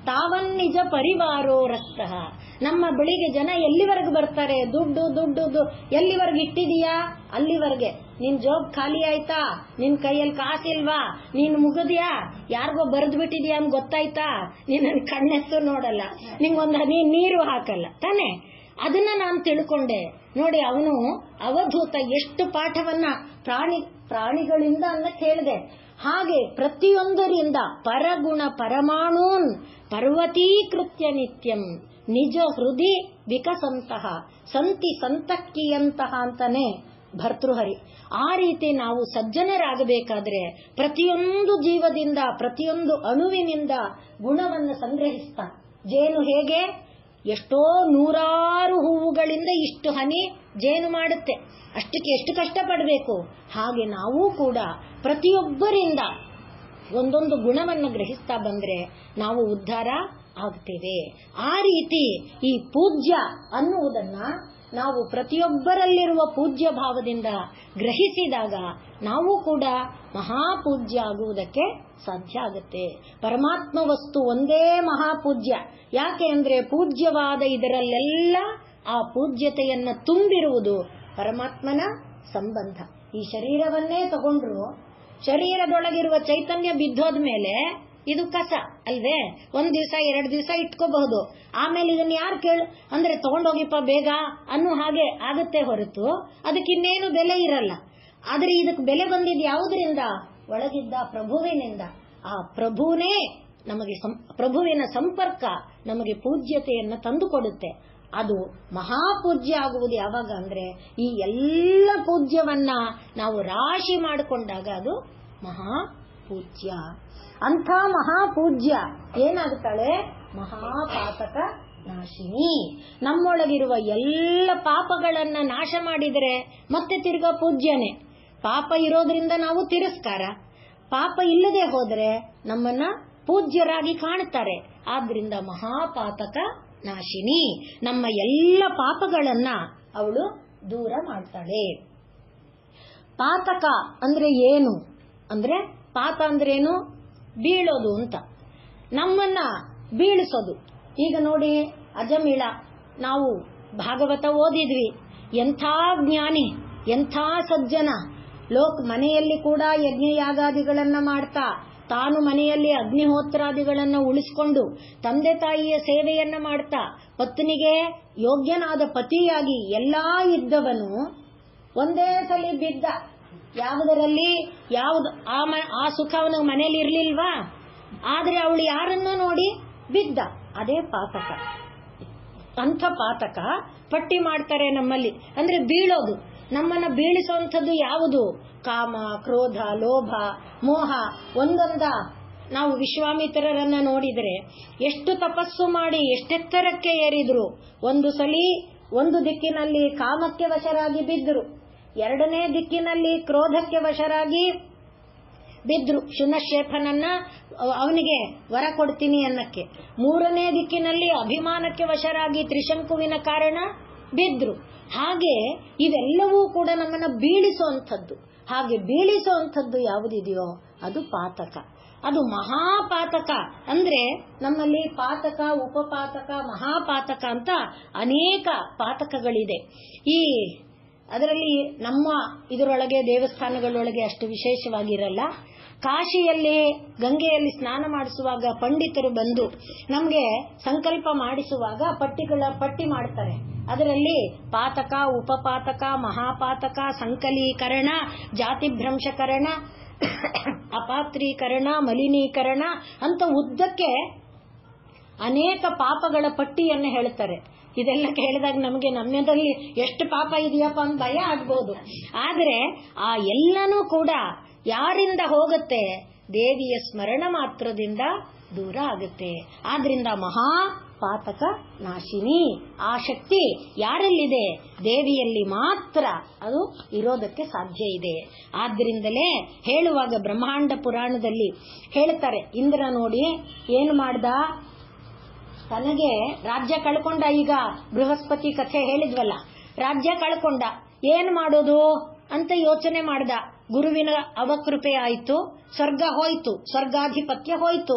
ತಾವನ್ನಿಜ ಪರಿವಾರೋ ರಕ್ತಃ. ನಮ್ಮ ಬಳಿಗೆ ಜನ ಎಲ್ಲಿವರೆಗೆ ಬರ್ತಾರೆ? ದುಡ್ಡು ದುಡ್ಡು ಎಲ್ಲಿವರೆಗೆ ಇಟ್ಟಿದೀಯಾ ಅಲ್ಲಿವರೆಗೆ. ನಿನ್ ಜೋಬ್ ಖಾಲಿ ಆಯ್ತಾ? ನಿನ್ ಕೈಯಲ್ಲಿ ಕಾಸಿಲ್ವಾ? ನೀನ್ ಮುಗಿದ್ಯಾ? ಯಾರಿಗೋ ಬರೆದು ಬಿಟ್ಟಿದ್ಯಾ ಅಂತ ಗೊತ್ತಾಯ್ತಾ? ನೀನ್ ಕಣ್ಣೆತ್ತು ನೋಡಲ್ಲ, ನಿಂಗೊಂದು ಹನಿ ನೀರು ಹಾಕಲ್ಲ ತಾನೆ. ಅದನ್ನ ನಾನು ತಿಳ್ಕೊಂಡೆ. ನೋಡಿ, ಅವನು ಅವಧೂತ ಎಷ್ಟು ಪಾಠವನ್ನ ಪ್ರಾಣಿಗಳಿಂದ ಅನ್ನಕ್ಕೆ ಹೇಳಿದೆ. ಹಾಗೆ ಪ್ರತಿಯೊಂದರಿಂದ ಪರಗುಣ ಪರಮಾಣೂನ್ ಪರ್ವತೀಕೃತ್ಯ ನಿತ್ಯಂ ನಿಜ ಹೃದಯ ವಿಕಸಂತಹ ಸಂತಿ ಸಂತಕ್ಕಿಯಂತಹ ಅಂತಾನೆ ಭರ್ತೃಹರಿ. ಆ ರೀತಿ ನಾವು ಸಜ್ಜನರಾಗಬೇಕಾದ್ರೆ ಪ್ರತಿಯೊಂದು ಜೀವದಿಂದ, ಪ್ರತಿಯೊಂದು ಅಣುವಿನಿಂದ ಗುಣವನ್ನು ಸಂಗ್ರಹಿಸ್ತಾ, ಜೇನು ಹೇಗೆ ಎಷ್ಟೋ 100 ಹೂವುಗಳಿಂದ ಇಷ್ಟು ಹನಿ ಜೇನು ಮಾಡುತ್ತೆ, ಅಷ್ಟಕ್ಕೆ ಎಷ್ಟು ಕಷ್ಟಪಡಬೇಕು, ಹಾಗೆ ನಾವು ಕೂಡ ಪ್ರತಿಯೊಬ್ಬರಿಂದ ಒಂದೊಂದು ಗುಣವನ್ನು ಗ್ರಹಿಸ್ತಾ ಬಂದ್ರೆ ನಾವು ಉದ್ಧಾರ ಆಗ್ತೇವೆ. ಆ ರೀತಿ ಈ ಪೂಜ್ಯ ಅನ್ನುವುದನ್ನ ನಾವು ಪ್ರತಿಯೊಬ್ಬರಲ್ಲಿರುವ ಪೂಜ್ಯ ಭಾವದಿಂದ ಗ್ರಹಿಸಿದಾಗ ನಾವು ಕೂಡ ಮಹಾಪೂಜ್ಯ ಆಗುವುದಕ್ಕೆ ಸಾಧ್ಯ ಆಗುತ್ತೆ. ಪರಮಾತ್ಮ ವಸ್ತು ಒಂದೇ ಮಹಾಪೂಜ್ಯ. ಯಾಕೆ ಅಂದ್ರೆ ಪೂಜ್ಯವಾದ ಇದರಲ್ಲೆಲ್ಲ ಆ ಪೂಜ್ಯತೆಯನ್ನ ತುಂಬಿರುವುದು ಪರಮಾತ್ಮನ ಸಂಬಂಧ. ಈ ಶರೀರವನ್ನೇ ತಗೊಂಡ್ರು, ಶರೀರದೊಳಗಿರುವ ಚೈತನ್ಯ ಬಿದ್ದೋದ್ಮೇಲೆ ಇದು ಕಸ ಅಲ್ವೇ? 1 ದಿವಸ 2 ದಿವಸ ಇಟ್ಕೋಬಹುದು, ಆಮೇಲೆ ಇದನ್ನ ಯಾರು ಕೇಳು ಅಂದ್ರೆ ತಗೊಂಡೋಗಿಪ್ಪ ಬೇಗ ಅನ್ನೋ ಹಾಗೆ ಆಗುತ್ತೆ ಹೊರತು ಅದಕ್ಕೆ ಇನ್ನೇನು ಬೆಲೆ ಇರಲ್ಲ. ಆದ್ರೆ ಇದಕ್ಕೆ ಬೆಲೆ ಬಂದಿದ್ದು ಯಾವುದರಿಂದ? ಒಳಗಿದ್ದ ಪ್ರಭುವಿನಿಂದ. ಆ ಪ್ರಭುನೇ ನಮಗೆ ಪ್ರಭುವಿನ ಸಂಪರ್ಕ ನಮಗೆ ಪೂಜ್ಯತೆಯನ್ನು ತಂದುಕೊಡುತ್ತೆ. ಅದು ಮಹಾಪೂಜ್ಯ ಆಗುವುದು ಯಾವಾಗ ಅಂದ್ರೆ ಈ ಎಲ್ಲ ಪೂಜ್ಯವನ್ನ ನಾವು ರಾಶಿ ಮಾಡಿಕೊಂಡಾಗ ಅದು ಮಹಾಪೂಜ್ಯ. ಅಂಥ ಮಹಾಪೂಜ್ಯ ಏನಾಗುತ್ತಾಳೆ? ಮಹಾಪಾತಕ ನಾಶಿನಿ. ನಮ್ಮೊಳಗಿರುವ ಎಲ್ಲ ಪಾಪಗಳನ್ನ ನಾಶ ಮಾಡಿದರೆ ಮತ್ತೆ ತಿರ್ಗಾ ಪೂಜ್ಯನೇ. ಪಾಪ ಇರೋದ್ರಿಂದ ನಾವು ತಿರಸ್ಕಾರ, ಪಾಪ ಇಲ್ಲದೆ ಹೋದರೆ ನಮ್ಮನ್ನ ಪೂಜ್ಯರಾಗಿ ಕಾಣುತ್ತಾರೆ. ಆದ್ರಿಂದ ಮಹಾಪಾತಕ ನಾಶಿನಿ, ನಮ್ಮ ಎಲ್ಲ ಪಾಪಗಳನ್ನ ಅವಳು ದೂರ ಮಾಡ್ತಾಳೆ. ಪಾತಕ ಅಂದ್ರೆ ಏನು ಅಂದ್ರೆ, ಪಾತ ಅಂದ್ರೇನು? ಬೀಳೋದು ಅಂತ, ನಮ್ಮನ್ನ ಬೀಳಿಸೋದು. ಈಗ ನೋಡಿ, ಅಜಮಿಳ ನಾವು ಭಾಗವತ ಓದಿದ್ವಿ, ಎಂಥ ಜ್ಞಾನಿ, ಎಂಥ ಸಜ್ಜನ. ಮನೆಯಲ್ಲಿ ಕೂಡ ಯಜ್ಞಯಾಗಾದಿಗಳನ್ನ ಮಾಡ್ತಾ, ತಾನು ಮನೆಯಲ್ಲಿ ಅಗ್ನಿಹೋತ್ರಾದಿಗಳನ್ನ ಉಳಿಸಿಕೊಂಡು ತಂದೆ ತಾಯಿಯ ಸೇವೆಯನ್ನ ಮಾಡ್ತಾ, ಪತ್ನಿಗೆ ಯೋಗ್ಯನಾದ ಪತಿಯಾಗಿ ಎಲ್ಲಾ ಇದ್ದವನು ಒಂದೇ ಸಲ ಬಿದ್ದ. ಯಾವುದರಲ್ಲಿ? ಯಾವುದು ಆ ಸುಖ ಅವನ ಮನೆಯಲ್ಲಿ ಇರ್ಲಿಲ್ವಾ? ಆದ್ರೆ ಅವಳು ಯಾರನ್ನ ನೋಡಿ ಬಿದ್ದ. ಅದೇ ಪಾತಕ. ಅಂಥ ಪಾತಕ ಪಟ್ಟಿ ಮಾಡ್ತಾರೆ ನಮ್ಮಲ್ಲಿ. ಅಂದ್ರೆ ಬೀಳೋದು, ನಮ್ಮನ್ನ ಬೀಳಿಸುವಂಥದ್ದು ಯಾವುದು? ಕಾಮ, ಕ್ರೋಧ, ಲೋಭ, ಮೋಹ. ಒಂದೊಂದ ನಾವು ವಿಶ್ವಾಮಿತ್ರರನ್ನ ನೋಡಿದರೆ ಎಷ್ಟು ತಪಸ್ಸು ಮಾಡಿ ಎಷ್ಟೆತ್ತರಕ್ಕೆ ಏರಿದ್ರು. ಒಂದು ಸಲಿ ಒಂದು ದಿಕ್ಕಿನಲ್ಲಿ ಕಾಮಕ್ಕೆ ವಶರಾಗಿ ಬಿದ್ದರು, ಎರಡನೇ ದಿಕ್ಕಿನಲ್ಲಿ ಕ್ರೋಧಕ್ಕೆ ವಶರಾಗಿ ಬಿದ್ರು ಶುನಶೇಫನನ್ನ ಅವನಿಗೆ ವರ ಕೊಡ್ತೀನಿ ಅನ್ನಕ್ಕೆ. ಮೂರನೇ ದಿಕ್ಕಿನಲ್ಲಿ ಅಭಿಮಾನಕ್ಕೆ ವಶರಾಗಿ ತ್ರಿಶಂಕುವಿನ ಕಾರಣ ಬಿದ್ರು. ಹಾಗೆ ಇವೆಲ್ಲವೂ ಕೂಡ ನಮ್ಮನ್ನ ಬೀಳಿಸುವಂಥದ್ದು. ಹಾಗೆ ಬೀಳಿಸುವಂಥದ್ದು ಯಾವುದಿದೆಯೋ ಅದು ಪಾತಕ, ಅದು ಮಹಾಪಾತಕ. ಅಂದ್ರೆ ನಮ್ಮಲ್ಲಿ ಪಾತಕ, ಉಪಪಾತಕ, ಮಹಾಪಾತಕ ಅಂತ ಅನೇಕ ಪಾತಕಗಳಿದೆ. ಅದರಲ್ಲಿ ನಮ್ಮ ಇದರೊಳಗೆ ದೇವಸ್ಥಾನಗಳೊಳಗೆ ಅಷ್ಟು ವಿಶೇಷವಾಗಿರಲ್ಲ. ಕಾಶಿಯಲ್ಲಿ ಗಂಗೆಯಲ್ಲಿ ಸ್ನಾನ ಮಾಡಿಸುವಾಗ ಪಂಡಿತರು ಬಂದು ನಮಗೆ ಸಂಕಲ್ಪ ಮಾಡಿಸುವಾಗ ಪಟ್ಟಿ ಮಾಡ್ತಾರೆ. ಅದರಲ್ಲಿ ಪಾತಕ, ಉಪಪಾತಕ, ಮಹಾಪಾತಕ, ಸಂಕಲೀಕರಣ, ಜಾತಿಭ್ರಂಶಕರಣ, ಅಪಾತ್ರೀಕರಣ, ಮಲಿನೀಕರಣ ಅಂತ ಉದ್ದಕ್ಕೆ ಅನೇಕ ಪಾಪಗಳ ಪಟ್ಟಿಯನ್ನು ಹೇಳ್ತಾರೆ. ಇದೆಲ್ಲ ಕೇಳಿದಾಗ ನಮಗೆ ನಮ್ಮದಲ್ಲಿ ಎಷ್ಟು ಪಾಪ ಇದೆಯಪ್ಪ ಅಂತ ಭಯ ಆಗ್ಬೋದು. ಆದ್ರೆ ಆ ಎಲ್ಲನೂ ಕೂಡ ಯಾರಿಂದ ಹೋಗುತ್ತೆ? ದೇವಿಯ ಸ್ಮರಣ ಮಾತ್ರದಿಂದ ದೂರ ಆಗುತ್ತೆ. ಆದ್ರಿಂದ ಮಹಾಪಾತಕ ನಾಶಿನಿ ಆ ಶಕ್ತಿ ಯಾರಲ್ಲಿದೆ? ದೇವಿಯಲ್ಲಿ ಮಾತ್ರ ಅದು ಇರೋದಕ್ಕೆ ಸಾಧ್ಯ ಇದೆ. ಆದ್ರಿಂದಲೇ ಹೇಳುವಾಗ ಬ್ರಹ್ಮಾಂಡ ಪುರಾಣದಲ್ಲಿ ಹೇಳ್ತಾರೆ, ಇಂದ್ರ ನೋಡಿ ಏನು ಮಾಡ್ದ, ತನಗೆ ರಾಜ್ಯ ಕಳ್ಕೊಂಡ. ಈಗ ಬೃಹಸ್ಪತಿ ಕಥೆ ಹೇಳಿದ್ವಲ್ಲ, ರಾಜ್ಯ ಕಳ್ಕೊಂಡ, ಏನ್ ಮಾಡೋದು ಅಂತ ಯೋಚನೆ ಮಾಡ್ದ. ಗುರುವಿನ ಅವಕೃಪೆ ಆಯ್ತು, ಸ್ವರ್ಗ ಹೋಯ್ತು, ಸ್ವರ್ಗಾಧಿಪತ್ಯ ಹೋಯ್ತು.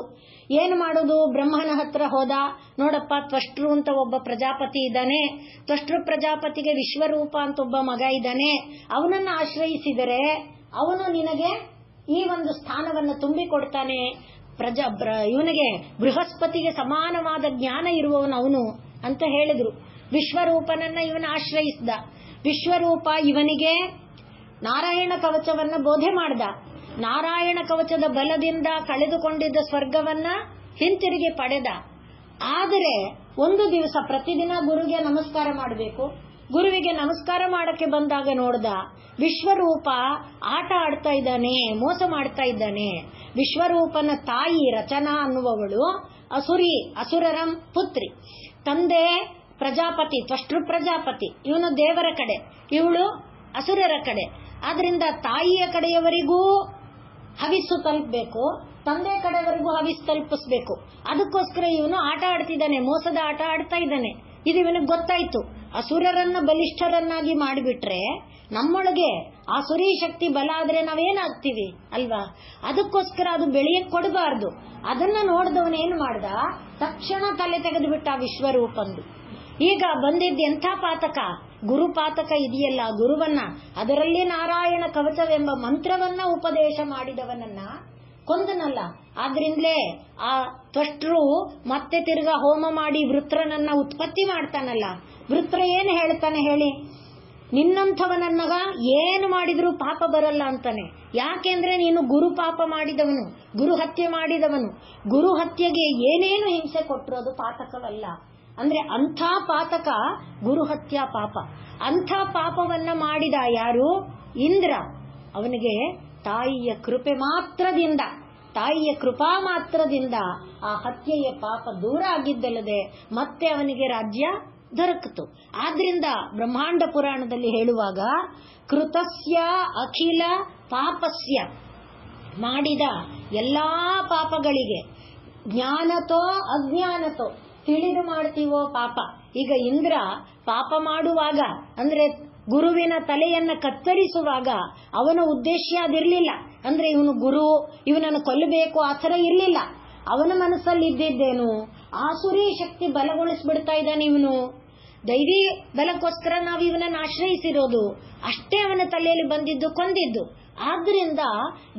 ಏನ್ ಮಾಡೋದು? ಬ್ರಹ್ಮನ ಹತ್ರ ಹೋದ. ನೋಡಪ್ಪ, ತ್ವಷ್ಟೃ ಅಂತ ಒಬ್ಬ ಪ್ರಜಾಪತಿ ಇದ್ದಾನೆ, ತ್ವಷ್ಟೃ ಪ್ರಜಾಪತಿಗೆ ವಿಶ್ವರೂಪ ಅಂತ ಒಬ್ಬ ಮಗ ಇದ್ದಾನೆ, ಅವನನ್ನ ಆಶ್ರಯಿಸಿದರೆ ಅವನು ನಿನಗೆ ಈ ಒಂದು ಸ್ಥಾನವನ್ನು ತುಂಬಿಕೊಡ್ತಾನೆ. ಇವನಿಗೆ ಬೃಹಸ್ಪತಿಗೆ ಸಮಾನವಾದ ಜ್ಞಾನ ಇರುವವನು ಅವನು ಅಂತ ಹೇಳಿದ್ರು. ವಿಶ್ವರೂಪನನ್ನ ಇವನ ಆಶ್ರಯಿಸಿದ. ವಿಶ್ವರೂಪ ಇವನಿಗೆ ನಾರಾಯಣ ಕವಚವನ್ನ ಬೋಧೆ ಮಾಡ್ದ. ನಾರಾಯಣ ಕವಚದ ಬಲದಿಂದ ಕಳೆದುಕೊಂಡಿದ್ದ ಸ್ವರ್ಗವನ್ನ ಹಿಂತಿರುಗಿ ಪಡೆದ. ಆದರೆ ಒಂದು ದಿವಸ ಪ್ರತಿದಿನ ಗುರುಗೆ ನಮಸ್ಕಾರ ಮಾಡಬೇಕು. ಗುರುವಿಗೆ ನಮಸ್ಕಾರ ಮಾಡಕ್ಕೆ ಬಂದಾಗ ನೋಡ್ದ ವಿಶ್ವರೂಪ ಆಟ ಆಡ್ತಾ ಇದ್ದಾನೆ, ಮೋಸ ಮಾಡ್ತಾ ಇದ್ದಾನೆ. ವಿಶ್ವರೂಪನ ತಾಯಿ ರಚನಾ ಅನ್ನುವವಳು ಅಸುರರ ಪುತ್ರಿ. ತಂದೆ ಪ್ರಜಾಪತಿ, ತ್ವಷ್ಟೃ ಪ್ರಜಾಪತಿ, ಇವನು ದೇವರ ಕಡೆ, ಇವಳು ಅಸುರರ ಕಡೆ. ಆದ್ರಿಂದ ತಾಯಿಯ ಕಡೆಯವರಿಗೂ ಹವಿಸ್ಸು ತಲುಪಬೇಕು, ತಂದೆ ಕಡೆಯವರಿಗೂ ಹವಿಸ್ಸು ತಲುಪಿಸ್ಬೇಕು. ಅದಕ್ಕೋಸ್ಕರ ಇವನು ಆಟ ಆಡ್ತಿದ್ದಾನೆ, ಮೋಸದ ಆಟ ಆಡ್ತಾ ಇದ್ದಾನೆ. ಇದು ಇವನಿಗೆ ಗೊತ್ತಾಯ್ತು. ಅಸುರರನ್ನ ಬಲಿಷ್ಠರನ್ನಾಗಿ ಮಾಡಿಬಿಟ್ರೆ ನಮ್ಮೊಳಗೆ ಆ ಸುರಿ ಶಕ್ತಿ ಬಲ ಆದ್ರೆ ನಾವೇನಾಗ್ತೀವಿ ಅಲ್ವಾ? ಅದಕ್ಕೋಸ್ಕರ ಅದು ಬೆಳೆಯಕ್ ಕೊಡಬಾರ್ದು. ಅದನ್ನ ನೋಡಿದವನೇನು ಮಾಡ್ದ, ತಕ್ಷಣ ತಲೆ ತೆಗೆದು ಬಿಟ್ಟ ವಿಶ್ವರೂಪಂದು. ಈಗ ಬಂದಿದ್ದ ಎಂಥ ಪಾತಕ? ಗುರುಪಾತಕ ಇದೆಯಲ್ಲ, ಗುರುವನ್ನ, ಅದರಲ್ಲಿ ನಾರಾಯಣ ಕವಚವೆಂಬ ಮಂತ್ರವನ್ನ ಉಪದೇಶ ಮಾಡಿದವನನ್ನ ಕೊಂದನಲ್ಲ. ಆದ್ರಿಂದಲೇ ಆ ತ್ವಷ್ಟೃ ಮತ್ತೆ ತಿರ್ಗಾ ಹೋಮ ಮಾಡಿ ವೃತ್ರನನ್ನ ಉತ್ಪತ್ತಿ ಮಾಡ್ತಾನಲ್ಲ. ವೃತ್ರ ಏನು ಹೇಳ್ತಾನೆ ಹೇಳಿ? ನಿನ್ನಂಥವನನ್ನ ಏನು ಮಾಡಿದ್ರು ಪಾಪ ಬರಲ್ಲ ಅಂತಾನೆ. ಯಾಕೆಂದ್ರೆ ನೀನು ಗುರು ಪಾಪ ಮಾಡಿದವನು, ಗುರು ಹತ್ಯೆ ಮಾಡಿದವನು. ಗುರು ಹತ್ಯೆಗೆ ಏನೇನು ಹಿಂಸೆ ಕೊಟ್ಟರು ಅದು ಪಾತಕವಲ್ಲ. ಅಂದ್ರೆ ಅಂಥ ಪಾತಕ ಗುರು ಹತ್ಯಾ ಪಾಪ. ಅಂಥ ಪಾಪವನ್ನ ಮಾಡಿದ ಯಾರು? ಇಂದ್ರ. ಅವನಿಗೆ ತಾಯಿಯ ಕೃಪೆ ಮಾತ್ರದಿಂದ, ತಾಯಿಯ ಕೃಪಾ ಮಾತ್ರದಿಂದ ಆ ಹತ್ಯೆಯ ಪಾಪ ದೂರ ಆಗಿದ್ದಲ್ಲದೆ ಮತ್ತೆ ಅವನಿಗೆ ರಾಜ್ಯ ದೊರಕಿತು. ಆದ್ರಿಂದ ಬ್ರಹ್ಮಾಂಡ ಪುರಾಣದಲ್ಲಿ ಹೇಳುವಾಗ ಕೃತಸ್ಯ ಅಖಿಲ ಪಾಪಸ್ಯ, ಮಾಡಿದ ಎಲ್ಲಾ ಪಾಪಗಳಿಗೆ, ಜ್ಞಾನತೋ ಅಜ್ಞಾನತೋ, ತಿಳಿದು ಮಾಡ್ತೀವೋ ಪಾಪ. ಈಗ ಇಂದ್ರ ಪಾಪ ಮಾಡುವಾಗ ಅಂದ್ರೆ ಗುರುವಿನ ತಲೆಯನ್ನ ಕತ್ತರಿಸುವಾಗ ಅವನ ಉದ್ದೇಶ ಅದಿರ್ಲಿಲ್ಲ. ಅಂದ್ರೆ ಇವನು ಗುರು, ಇವನನ್ನು ಕೊಲ್ಲಬೇಕು ಆ ಥರ ಇರ್ಲಿಲ್ಲ. ಅವನ ಮನಸ್ಸಲ್ಲಿ ಇದ್ದಿದ್ದೇನು, ಆಸುರಿ ಶಕ್ತಿ ಬಲಗೊಳಿಸ್ಬಿಡ್ತಾ ಇದ್ದಾನೆ ಇವನು. ದೈವಿ ಬಲಕ್ಕೋಸ್ಕರ ನಾವು ಇವನನ್ನು ಆಶ್ರಯಿಸಿರೋದು, ಅಷ್ಟೇ ಅವನ ತಲೆಯಲ್ಲಿ ಬಂದಿದ್ದು, ಕೊಂದಿದ್ದು. ಆದ್ರಿಂದ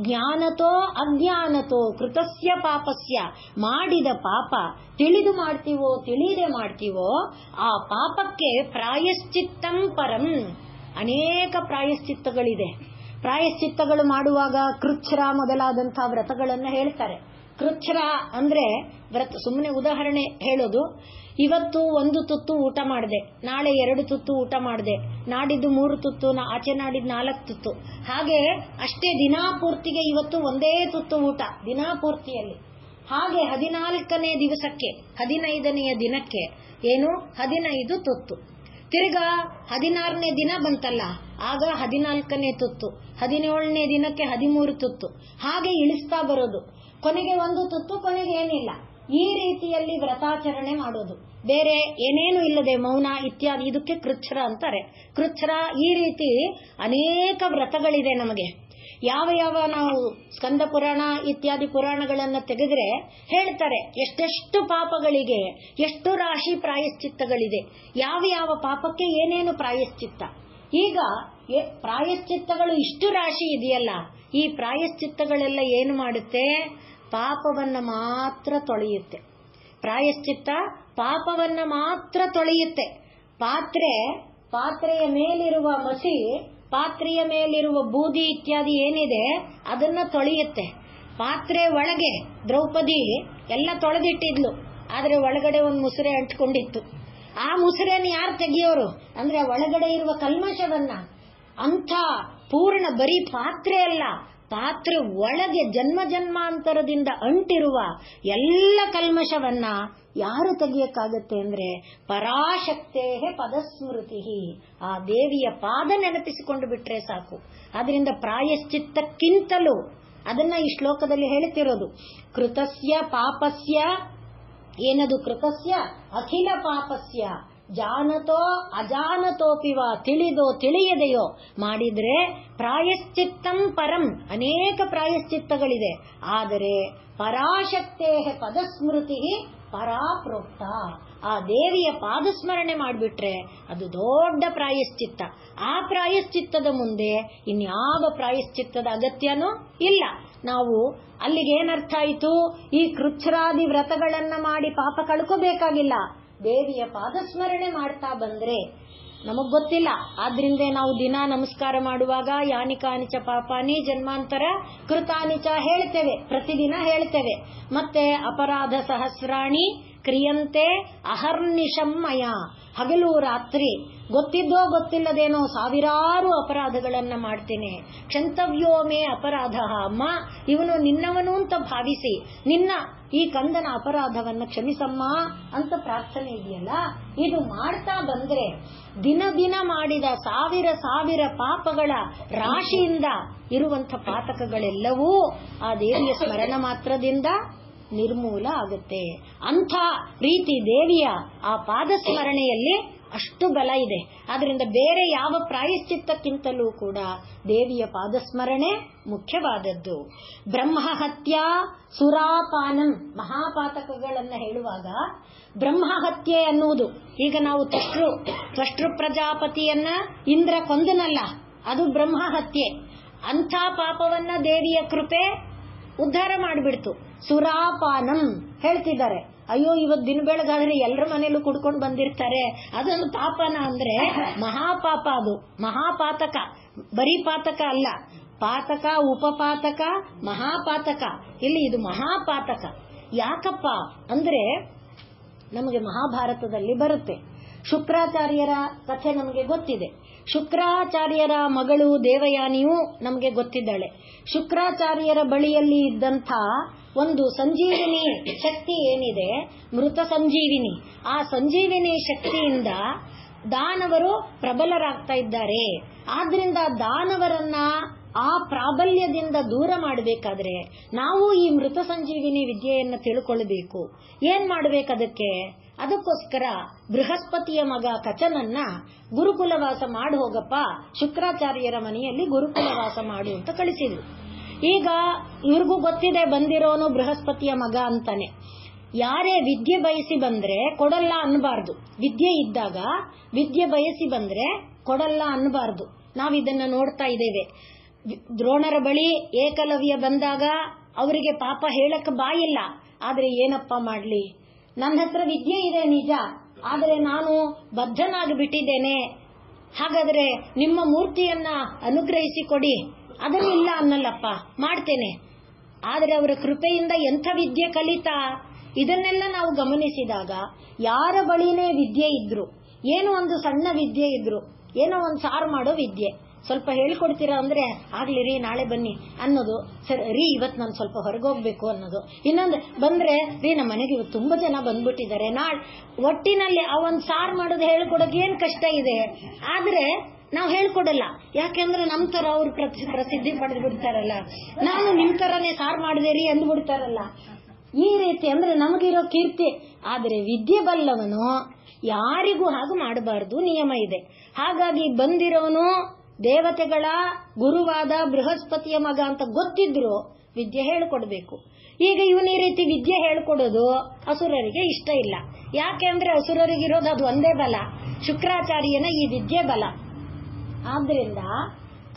ಜ್ಞಾನತೋ ಅಜ್ಞಾನತೋ ಕೃತಸ್ಯ ಪಾಪಸ್ಯ, ಮಾಡಿದ ಪಾಪ ತಿಳಿದು ಮಾಡ್ತೀವೋ ತಿಳಿಯದೆ ಮಾಡ್ತೀವೋ ಆ ಪಾಪಕ್ಕೆ ಪ್ರಾಯಶ್ಚಿತ್ತಂ ಪರಂ. ಅನೇಕ ಪ್ರಾಯಶ್ಚಿತ್ತಗಳಿದೆ. ಪ್ರಾಯಶ್ಚಿತ್ತಗಳು ಮಾಡುವಾಗ ಕೃಚ್ಛ್ರ ಮೊದಲಾದಂತಹ ವ್ರತಗಳನ್ನ ಹೇಳ್ತಾರೆ. ಕೃಚ್ಛ್ರ ಅಂದ್ರೆ ವ್ರತ, ಸುಮ್ಮನೆ ಉದಾಹರಣೆ ಹೇಳೋದು. ಇವತ್ತು 1 ತುತ್ತು ಊಟ ಮಾಡಿದೆ, ನಾಳೆ 2 ತುತ್ತು ಊಟ ಮಾಡಿದೆ, ನಾಡಿದ್ದು 3 ತುತ್ತು, ಆಚೆ ನಾಡಿದ್ದು 4 ತುತ್ತು. ಹಾಗೆ ಅಷ್ಟೇ ದಿನಾಪೂರ್ತಿಗೆ ಇವತ್ತು ಒಂದೇ ತುತ್ತು ಊಟ ದಿನಾಪೂರ್ತಿಯಲ್ಲಿ. ಹಾಗೆ 14ನೇ ದಿವಸಕ್ಕೆ, 15ನೆಯ ದಿನಕ್ಕೆ ಏನು 15 ತುತ್ತು. ತಿರ್ಗಾ 16ನೇ ದಿನ ಬಂತಲ್ಲ, ಆಗ 14ನೇ ತುತ್ತು, 17ನೇ ದಿನಕ್ಕೆ 13 ತುತ್ತು, ಹಾಗೆ ಇಳಿಸ್ತಾ ಬರೋದು. ಕೊನೆಗೆ 1 ತುತ್ತು, ಕೊನೆಗೆ ಏನಿಲ್ಲ. ಈ ರೀತಿಯಲ್ಲಿ ವ್ರತಾಚರಣೆ ಮಾಡೋದು, ಬೇರೆ ಏನೇನು ಇಲ್ಲದೆ ಮೌನ ಇತ್ಯಾದಿ. ಇದಕ್ಕೆ ಕೃಚ್ಛ್ರ ಅಂತಾರೆ. ಕೃಚ್ಛ್ರ, ಈ ರೀತಿ ಅನೇಕ ವ್ರತಗಳಿದೆ ನಮಗೆ. ಯಾವ ಯಾವ ನಾವು ಸ್ಕಂದ ಪುರಾಣ ಇತ್ಯಾದಿ ಪುರಾಣಗಳನ್ನ ತೆಗೆದ್ರೆ ಹೇಳ್ತಾರೆ ಎಷ್ಟೆಷ್ಟು ಪಾಪಗಳಿಗೆ ಎಷ್ಟು ರಾಶಿ ಪ್ರಾಯಶ್ಚಿತ್ತಗಳಿದೆ, ಯಾವ ಯಾವ ಪಾಪಕ್ಕೆ ಏನೇನು ಪ್ರಾಯಶ್ಚಿತ್ತ. ಈಗ ಪ್ರಾಯಶ್ಚಿತ್ತಗಳು ಇಷ್ಟು ರಾಶಿ ಇದೆಯಲ್ಲ, ಈ ಪ್ರಾಯಶ್ಚಿತ್ತಗಳೆಲ್ಲ ಏನು ಮಾಡುತ್ತೆ? ಪಾಪವನ್ನ ಮಾತ್ರ ತೊಳೆಯುತ್ತೆ. ಪ್ರಾಯಶ್ಚಿತ್ತ ಪಾಪವನ್ನ ಮಾತ್ರ ತೊಳೆಯುತ್ತೆ. ಪಾತ್ರೆಯ ಮೇಲಿರುವ ಮಸಿ, ಪಾತ್ರೆಯ ಮೇಲಿರುವ ಬೂದಿ ಇತ್ಯಾದಿ ಏನಿದೆ ಅದನ್ನ ತೊಳೆಯುತ್ತೆ. ಪಾತ್ರೆ ಒಳಗೆ ದ್ರೌಪದಿ ಎಲ್ಲ ತೊಳೆದಿಟ್ಟಿದ್ಲು, ಆದ್ರೆ ಒಳಗಡೆ ಒಂದು ಮುಸುರೆ ಅಂಟ್ಕೊಂಡಿತ್ತು. ಆ ಮುಸುರೆಯನ್ನು ಯಾರು ತೆಗಿಯೋರು ಅಂದ್ರೆ ಒಳಗಡೆ ಇರುವ ಕಲ್ಮಶವನ್ನ. ಅಂಥ ಪೂರ್ಣ ಬರೀ ಪಾತ್ರೆ ಅಲ್ಲ, ಪಾತ್ರೆ ಒಳಗೆ ಜನ್ಮ ಜನ್ಮಾಂತರದಿಂದ ಅಂಟಿರುವ ಎಲ್ಲ ಕಲ್ಮಶವನ್ನ ಯಾರು ತೆಗಿಯಕ್ಕಾಗತ್ತೆ ಅಂದ್ರೆ ಪರಾಶಕ್ತೇ ಪದಸ್ಮೃತಿ. ಆ ದೇವಿಯ ಪಾದ ನೆನಪಿಸಿಕೊಂಡು ಬಿಟ್ರೆ ಸಾಕು. ಅದರಿಂದ ಪ್ರಾಯಶ್ಚಿತ್ತಕ್ಕಿಂತಲೂ ಅದನ್ನ ಈ ಶ್ಲೋಕದಲ್ಲಿ ಹೇಳ್ತಿರೋದು. ಕೃತಸ್ಯ ಪಾಪಸ್ಯ ಏನದು? ಕೃತಸ್ಯ ಅಖಿಲ ಪಾಪಸ್ಯ ಜಾನತೋ ಅಜಾನತೋಪಿವ, ತಿಳಿದೋ ತಿಳಿಯದೆಯೋ ಮಾಡಿದ್ರೆ ಪ್ರಾಯಶ್ಚಿತ್ತಂ ಪರಂ, ಅನೇಕ ಪ್ರಾಯಶ್ಚಿತ್ತಗಳಿದೆ. ಆದರೆ ಪರಾಶಕ್ತೇ ಪದಸ್ಮೃತಿ ಪರಾಪ್ರೋಕ್ತ, ಆ ದೇವಿಯ ಪಾದಸ್ಮರಣೆ ಮಾಡಿಬಿಟ್ರೆ ಅದು ದೊಡ್ಡ ಪ್ರಾಯಶ್ಚಿತ್ತ. ಆ ಪ್ರಾಯಶ್ಚಿತ್ತದ ಮುಂದೆ ಇನ್ಯಾವ ಪ್ರಾಯಶ್ಚಿತ್ತದ ಅಗತ್ಯನೂ ಇಲ್ಲ. ನಾವು ಅಲ್ಲಿಗೆ ಏನರ್ಥ ಆಯಿತು? ಈ ಕೃಚ್ಛ್ರಾದಿ ವ್ರತಗಳನ್ನ ಮಾಡಿ ಪಾಪ ಕಳ್ಕೋಬೇಕಾಗಿಲ್ಲ. ದೇವಿಯ ಪಾದಸ್ಮರಣೆ ಮಾಡ್ತಾ ಬಂದ್ರೆ ನಮಗ್ ಗೊತ್ತಿಲ್ಲ. ಆದ್ರಿಂದ ನಾವು ದಿನ ನಮಸ್ಕಾರ ಮಾಡುವಾಗ ಯಾನಿ ಕಾನಿಚ ಪಾಪಾನಿ ಜನ್ಮಾಂತರ ಕೃತಾನಿಚ ಹೇಳ್ತೇವೆ, ಪ್ರತಿದಿನ ಹೇಳ್ತೇವೆ. ಮತ್ತೆ ಅಪರಾಧ ಸಹಸ್ರಾಣಿ ಕ್ರಿಯಂತೆ ಅಹರ್ನಿಶಮ್ಮಯ, ಹಗಲು ರಾತ್ರಿ ಗೊತ್ತಿದ್ದೋ ಗೊತ್ತಿಲ್ಲದೇನೋ ಸಾವಿರಾರು ಅಪರಾಧಗಳನ್ನ ಮಾಡ್ತೇನೆ. ಕ್ಷಂತವ್ಯೋ ಮೇ ಅಪರಾಧ, ಅಮ್ಮ ಇವನು ನಿನ್ನವನು ಅಂತ ಭಾವಿಸಿ ನಿನ್ನ ಈ ಕಂದನ ಅಪರಾಧವನ್ನ ಕ್ಷಮಿಸಮ್ಮ ಅಂತ ಪ್ರಾರ್ಥನೆ ಇದೆಯಲ್ಲ, ಇದು ಮಾಡ್ತಾ ಬಂದ್ರೆ ದಿನ ದಿನ ಮಾಡಿದ ಸಾವಿರ ಸಾವಿರ ಪಾಪಗಳ ರಾಶಿಯಿಂದ ಇರುವಂಥ ಪಾತಕಗಳೆಲ್ಲವೂ ಆ ದೇವಿಯ ಸ್ಮರಣ ಮಾತ್ರದಿಂದ ನಿರ್ಮೂಲ ಆಗುತ್ತೆ. ಅಂಥ ರೀತಿ ದೇವಿಯ ಆ ಪಾದ ಸ್ಮರಣೆಯಲ್ಲಿ ಅಷ್ಟು ಬಲ ಇದೆ. ಆದ್ರಿಂದ ಬೇರೆ ಯಾವ ಪ್ರಾಯಶ್ಚಿತ್ತಕ್ಕಿಂತಲೂ ಕೂಡ ದೇವಿಯ ಪಾದಸ್ಮರಣೆ ಮುಖ್ಯವಾದದ್ದು. ಬ್ರಹ್ಮಹತ್ಯ ಸುರಾಪಾನಂ, ಮಹಾಪಾತಕಗಳನ್ನ ಹೇಳುವಾಗ ಬ್ರಹ್ಮಹತ್ಯೆ ಅನ್ನುವುದು, ಈಗ ನಾವು ತ್ವಷ್ಟೃ ಪ್ರಜಾಪತಿಯನ್ನ ಇಂದ್ರ ಕೊಂದನಲ್ಲ, ಅದು ಬ್ರಹ್ಮಹತ್ಯೆ. ಅಂಥ ಪಾಪವನ್ನ ದೇವಿಯ ಕೃಪೆ ಉದ್ಧಾರ ಮಾಡಿಬಿಡ್ತು. ಸುರಾಪಾನಂ ಹೇಳ್ತಿದ್ದಾರೆ. ಅಯ್ಯೋ ಇವತ್ತು ದಿನ ಬೆಳಗಾದ್ರೆ ಎಲ್ಲರ ಮನೇಲೂ ಕುಡ್ಕೊಂಡು ಬಂದಿರ್ತಾರೆ, ಅದೊಂದು ಪಾಪನ ಅಂದ್ರೆ ಮಹಾಪಾಪ, ಅದು ಮಹಾಪಾತಕ. ಬರೀ ಪಾತಕ ಅಲ್ಲ, ಪಾತಕ, ಉಪಪಾತಕ, ಮಹಾಪಾತಕ. ಇಲ್ಲಿ ಇದು ಮಹಾಪಾತಕ. ಯಾಕಪ್ಪ ಅಂದ್ರೆ ನಮಗೆ ಮಹಾಭಾರತದಲ್ಲಿ ಬರುತ್ತೆ. ಶುಕ್ರಾಚಾರ್ಯರ ಕಥೆ ನಮಗೆ ಗೊತ್ತಿದೆ. ಶುಕ್ರಾಚಾರ್ಯರ ಮಗಳು ದೇವಯಾನಿಯೂ ನಮಗೆ ಗೊತ್ತಿದ್ದಾಳೆ. ಶುಕ್ರಾಚಾರ್ಯರ ಬಳಿಯಲ್ಲಿ ಇದ್ದಂಥ ಒಂದು ಸಂಜೀವಿನಿ ಶಕ್ತಿ ಏನಿದೆ, ಮೃತ ಸಂಜೀವಿನಿ, ಆ ಸಂಜೀವಿನಿ ಶಕ್ತಿಯಿಂದ ದಾನವರು ಪ್ರಬಲರಾಗ್ತಾ ಇದ್ದಾರೆ. ಆದ್ರಿಂದ ದಾನವರನ್ನ ಆ ಪ್ರಾಬಲ್ಯದಿಂದ ದೂರ ಮಾಡಬೇಕಾದ್ರೆ ನಾವು ಈ ಮೃತ ಸಂಜೀವಿನಿ ವಿದ್ಯೆಯನ್ನು ತಿಳ್ಕೊಳ್ಬೇಕು. ಏನ್ ಮಾಡ್ಬೇಕದಕ್ಕೆ? ಅದಕ್ಕೋಸ್ಕರ ಬೃಹಸ್ಪತಿಯ ಮಗ ಕಚನನ್ನ ಗುರುಕುಲವಾಸ ಮಾಡಿ ಹೋಗಪ್ಪ, ಶುಕ್ರಾಚಾರ್ಯರ ಮನೆಯಲ್ಲಿ ಗುರುಕುಲವಾಸ ಮಾಡು ಅಂತ ಕಳಿಸಿದ್ರು. ಈಗ ಇವ್ರಿಗೂ ಗೊತ್ತಿದೆ ಬಂದಿರೋನು ಬೃಹಸ್ಪತಿಯ ಮಗ ಅಂತಾನೆ. ಯಾರೇ ವಿದ್ಯೆ ಬಯಸಿ ಬಂದ್ರೆ ಕೊಡಲ್ಲ ಅನ್ನಬಾರ್ದು. ವಿದ್ಯೆ ಇದ್ದಾಗ ವಿದ್ಯೆ ಬಯಸಿ ಬಂದ್ರೆ ಕೊಡಲ್ಲ ಅನ್ನಬಾರ್ದು. ನಾವಿದನ್ನ ನೋಡ್ತಾ ಇದ್ದೇವೆ. ದ್ರೋಣರ ಬಳಿ ಏಕಲವ್ಯ ಬಂದಾಗ ಅವರಿಗೆ ಪಾಪ ಹೇಳಕ್ ಬಾಯಿಲ್ಲ. ಆದ್ರೆ ಏನಪ್ಪ ಮಾಡ್ಲಿ, ನನ್ನ ಹತ್ರ ವಿದ್ಯೆ ಇದೆ ನಿಜ, ಆದರೆ ನಾನು ಬದ್ಧನಾಗಿ ಬಿಟ್ಟಿದ್ದೇನೆ. ಹಾಗಾದ್ರೆ ನಿಮ್ಮ ಮೂರ್ತಿಯನ್ನ ಅನುಗ್ರಹಿಸಿ ಕೊಡಿ. ಅದನ್ನಿಲ್ಲ ಅನ್ನಲ್ಲಪ್ಪ, ಮಾಡ್ತೇನೆ. ಆದರೆ ಅವರ ಕೃಪೆಯಿಂದ ಎಂಥ ವಿದ್ಯೆ ಕಲಿತಾ, ಇದನ್ನೆಲ್ಲ ನಾವು ಗಮನಿಸಿದಾಗ ಯಾರ ಬಳಿನೇ ವಿದ್ಯೆ ಇದ್ರು, ಏನೋ ಒಂದು ಸಣ್ಣ ವಿದ್ಯೆ ಇದ್ರು, ಏನೋ ಒಂದು ಸಾರು ಮಾಡೋ ವಿದ್ಯೆ, ಸ್ವಲ್ಪ ಹೇಳ್ಕೊಡ್ತೀರಾ ಅಂದ್ರೆ ಆಗ್ಲಿ ರೀ ನಾಳೆ ಬನ್ನಿ ಅನ್ನೋದು. ಸರಿ ರೀ ಇವತ್ತು ನಾನು ಸ್ವಲ್ಪ ಹೊರಗೋಗ್ಬೇಕು ಅನ್ನೋದು. ಇನ್ನೊಂದು ಬಂದ್ರೆ ರೀ ನಮ್ಮ ಮನೆಗೆ ಇವತ್ತು ತುಂಬಾ ಜನ ಬಂದ್ಬಿಟ್ಟಿದ್ದಾರೆ ನಾಳೆ. ಒಟ್ಟಿನಲ್ಲಿ ಆ ಒಂದ್ ಸಾರ್ ಮಾಡೋದು ಹೇಳ್ಕೊಡೋಕೆ ಏನ್ ಕಷ್ಟ ಇದೆ. ಆದ್ರೆ ನಾವು ಹೇಳ್ಕೊಡಲ್ಲ. ಯಾಕೆಂದ್ರೆ ನಮ್ ತರ ಅವ್ರು ಪ್ರಸಿದ್ಧಿ ಪಡೆದು ಬಿಡ್ತಾರಲ್ಲ, ನಾನು ನಿಮ್ ತರನೇ ಸಾರ್ ಮಾಡಿದೆ ರೀ ಅಂದ್ಬಿಡ್ತಾರಲ್ಲ. ಈ ರೀತಿ ಅಂದ್ರೆ ನಮಗಿರೋ ಕೀರ್ತಿ. ಆದ್ರೆ ವಿದ್ಯೆ ಬಲ್ಲವನು ಯಾರಿಗೂ ಹಾಗೆ ಮಾಡಬಾರದು, ನಿಯಮ ಇದೆ. ಹಾಗಾಗಿ ಬಂದಿರೋನು ದೇವತೆಗಳ ಗುರುವಾದ ಬೃಹಸ್ಪತಿಯ ಮಗ ಅಂತ ಗೊತ್ತಿದ್ರು ವಿದ್ಯೆ ಹೇಳ್ಕೊಡ್ಬೇಕು. ಈಗ ಇವನ್ ಈ ರೀತಿ ವಿದ್ಯೆ ಹೇಳ್ಕೊಡೋದು ಅಸುರರಿಗೆ ಇಷ್ಟ ಇಲ್ಲ. ಯಾಕೆಂದ್ರೆ ಅಸುರರಿಗಿರೋದು ಅದು ಒಂದೇ ಬಲ, ಶುಕ್ರಾಚಾರ್ಯನ ಈ ವಿದ್ಯೆ ಬಲ. ಆದ್ರಿಂದ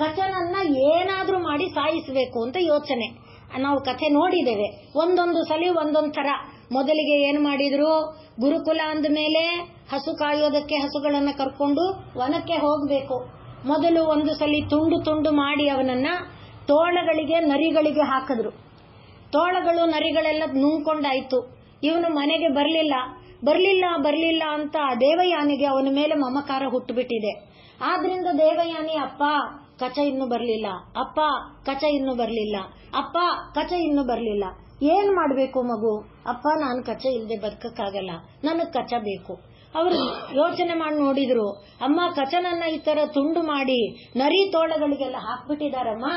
ಕಚನನ್ನ ಏನಾದ್ರೂ ಮಾಡಿ ಸಾಯಿಸಬೇಕು ಅಂತ ಯೋಚನೆ. ನಾವು ಕಥೆ ನೋಡಿದ್ದೇವೆ. ಒಂದೊಂದು ಸಲ ಒಂದೊಂದ್ ತರ. ಮೊದಲಿಗೆ ಏನ್ ಮಾಡಿದ್ರು, ಗುರುಕುಲ ಅಂದ ಮೇಲೆ ಹಸು ಕಾಯೋದಕ್ಕೆ ಹಸುಗಳನ್ನ ಕರ್ಕೊಂಡು ವನಕ್ಕೆ ಹೋಗ್ಬೇಕು. ಮೊದಲು ಒಂದು ಸಲ ತುಂಡು ತುಂಡು ಮಾಡಿ ಅವನನ್ನ ತೋಳಗಳಿಗೆ ನರಿಗಳಿಗೆ ಹಾಕಿದ್ರು. ತೋಳಗಳು ನರಿಗಳೆಲ್ಲ ನುಂಗ್ಕೊಂಡಾಯ್ತು. ಇವನು ಮನೆಗೆ ಬರ್ಲಿಲ್ಲ ಅಂತ ದೇವಯಾನಿಗೆ ಅವನ ಮೇಲೆ ಮಮಕಾರ ಹುಟ್ಟುಬಿಟ್ಟಿದೆ. ಆದ್ರಿಂದ ದೇವಯಾನಿ ಅಪ್ಪ ಕಚ ಇನ್ನು ಬರ್ಲಿಲ್ಲ, ಅಪ್ಪ ಕಚ ಇನ್ನು ಬರ್ಲಿಲ್ಲ, ಅಪ್ಪ ಕಚ ಇನ್ನು ಬರ್ಲಿಲ್ಲ. ಏನ್ ಮಾಡ್ಬೇಕು ಮಗು? ಅಪ್ಪ ನಾನು ಕಚ ಇಲ್ದೆ ಬದುಕಕ್ಕಾಗಲ್ಲ, ನನಗ್ ಕಚ ಬೇಕು. ಅವರು ಯೋಚನೆ ಮಾಡಿ ನೋಡಿದ್ರು. ಅಮ್ಮ ಕಚನನ್ನ ಈ ತರ ತುಂಡು ಮಾಡಿ ನರಿ ತೋಳಗಳಿಗೆಲ್ಲ ಹಾಕ್ಬಿಟ್ಟಿದಾರಮ್ಮ,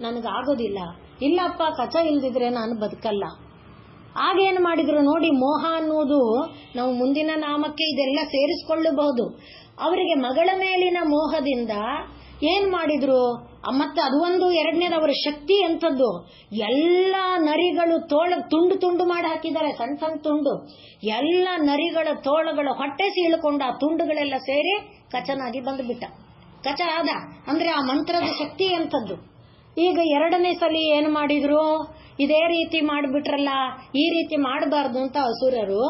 ನನಗಾಗೋದಿಲ್ಲ. ಇಲ್ಲಪ್ಪ ಕಚ ಇಲ್ದಿದ್ರೆ ನಾನು ಬದುಕಲ್ಲ. ಆಗೇನ್ ಮಾಡಿದ್ರು ನೋಡಿ. ಮೋಹ ಅನ್ನೋದು ನಾವು ಮುಂದಿನ ನಾಮಕ್ಕೆ ಇದೆಲ್ಲ ಸೇರಿಸಿಕೊಳ್ಳಬಹುದು. ಅವರಿಗೆ ಮಗಳ ಮೇಲಿನ ಮೋಹದಿಂದ ಏನ್ ಮಾಡಿದ್ರು, ಮತ್ತೆ ಅದು ಒಂದು. ಎರಡನೇದು ಅವರ ಶಕ್ತಿ ಎಂಥದ್ದು, ಎಲ್ಲ ನರಿಗಳು ತುಂಡು ತುಂಡು ಮಾಡಿ ಹಾಕಿದ್ದಾರೆ, ಸಣ್ಣ ಸಣ್ಣ ತುಂಡು. ಎಲ್ಲ ನರಿಗಳ ತೋಳಗಳ ಹೊಟ್ಟೆ ಸೀಳ್ಕೊಂಡು ಆ ತುಂಡುಗಳೆಲ್ಲ ಸೇರಿ ಕಚನಾಗಿ ಬಂದ್ಬಿಟ್ಟ. ಕಚ ಆದ ಅಂದ್ರೆ ಆ ಮಂತ್ರದ ಶಕ್ತಿ ಎಂಥದ್ದು. ಈಗ ಎರಡನೇ ಸಲ ಏನ್ ಮಾಡಿದ್ರು, ಇದೇ ರೀತಿ ಮಾಡ್ಬಿಟ್ರಲ್ಲ, ಈ ರೀತಿ ಮಾಡಬಾರ್ದು ಅಂತ ಅಸುರರು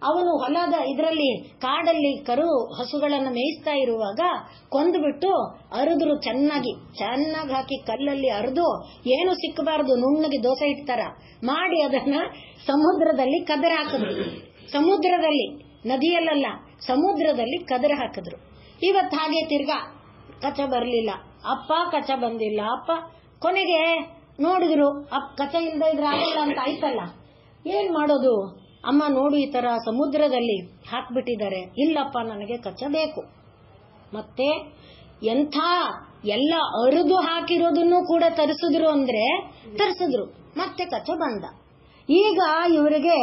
ಅವನು ಹೊಲದ ಇದರಲ್ಲಿ ಕಾಡಲ್ಲಿ ಕರು ಹಸುಗಳನ್ನ ಮೇಯಿಸ್ತಾ ಇರುವಾಗ ಕೊಂದುಬಿಟ್ಟು ಅರಿದ್ರು. ಚೆನ್ನಾಗಿ ಹಾಕಿ ಕಲ್ಲಲ್ಲಿ ಅರಿದು, ಏನು ಸಿಕ್ಕಬಾರದು, ನುಣ್ಣಗೆ ದೋಸೆ ಇಡ್ತಾರ ಮಾಡಿ ಅದನ್ನ ಸಮುದ್ರದಲ್ಲಿ ಕದರ ಹಾಕಿದ್ರು. ಸಮುದ್ರದಲ್ಲಿ, ನದಿಯಲ್ಲ, ಸಮುದ್ರದಲ್ಲಿ ಕದರ ಹಾಕಿದ್ರು. ಇವತ್ತು ಹಾಗೆ ತಿರ್ಗಾ ಕಚ ಬರ್ಲಿಲ್ಲ, ಅಪ್ಪ ಕಚ ಬಂದಿಲ್ಲ, ಅಪ್ಪ ಕೊನೆಗೆ ನೋಡಿದ್ರು ಕಚ ಇಲ್ದ ಇದ್ರೆ ಆಗಲ್ಲ ಅಂತ ಆಯ್ತಲ್ಲ. ಏನ್ ಮಾಡೋದು? ಅಮ್ಮ ನೋಡು ಈ ತರ ಸಮುದ್ರದಲ್ಲಿ ಹಾಕ್ಬಿಟ್ಟಿದ್ದಾರೆ. ಇಲ್ಲಪ್ಪ ನನಗೆ ಕಚ ಬೇಕು. ಮತ್ತೆ ಎಂಥ ಎಲ್ಲ ಅರಿದು ಹಾಕಿರೋದನ್ನು ಕೂಡ ತರಿಸಿದ್ರು ಅಂದ್ರೆ ತರಿಸಿದ್ರು. ಮತ್ತೆ ಕಚ ಬಂದ. ಈಗ ಇವರಿಗೆ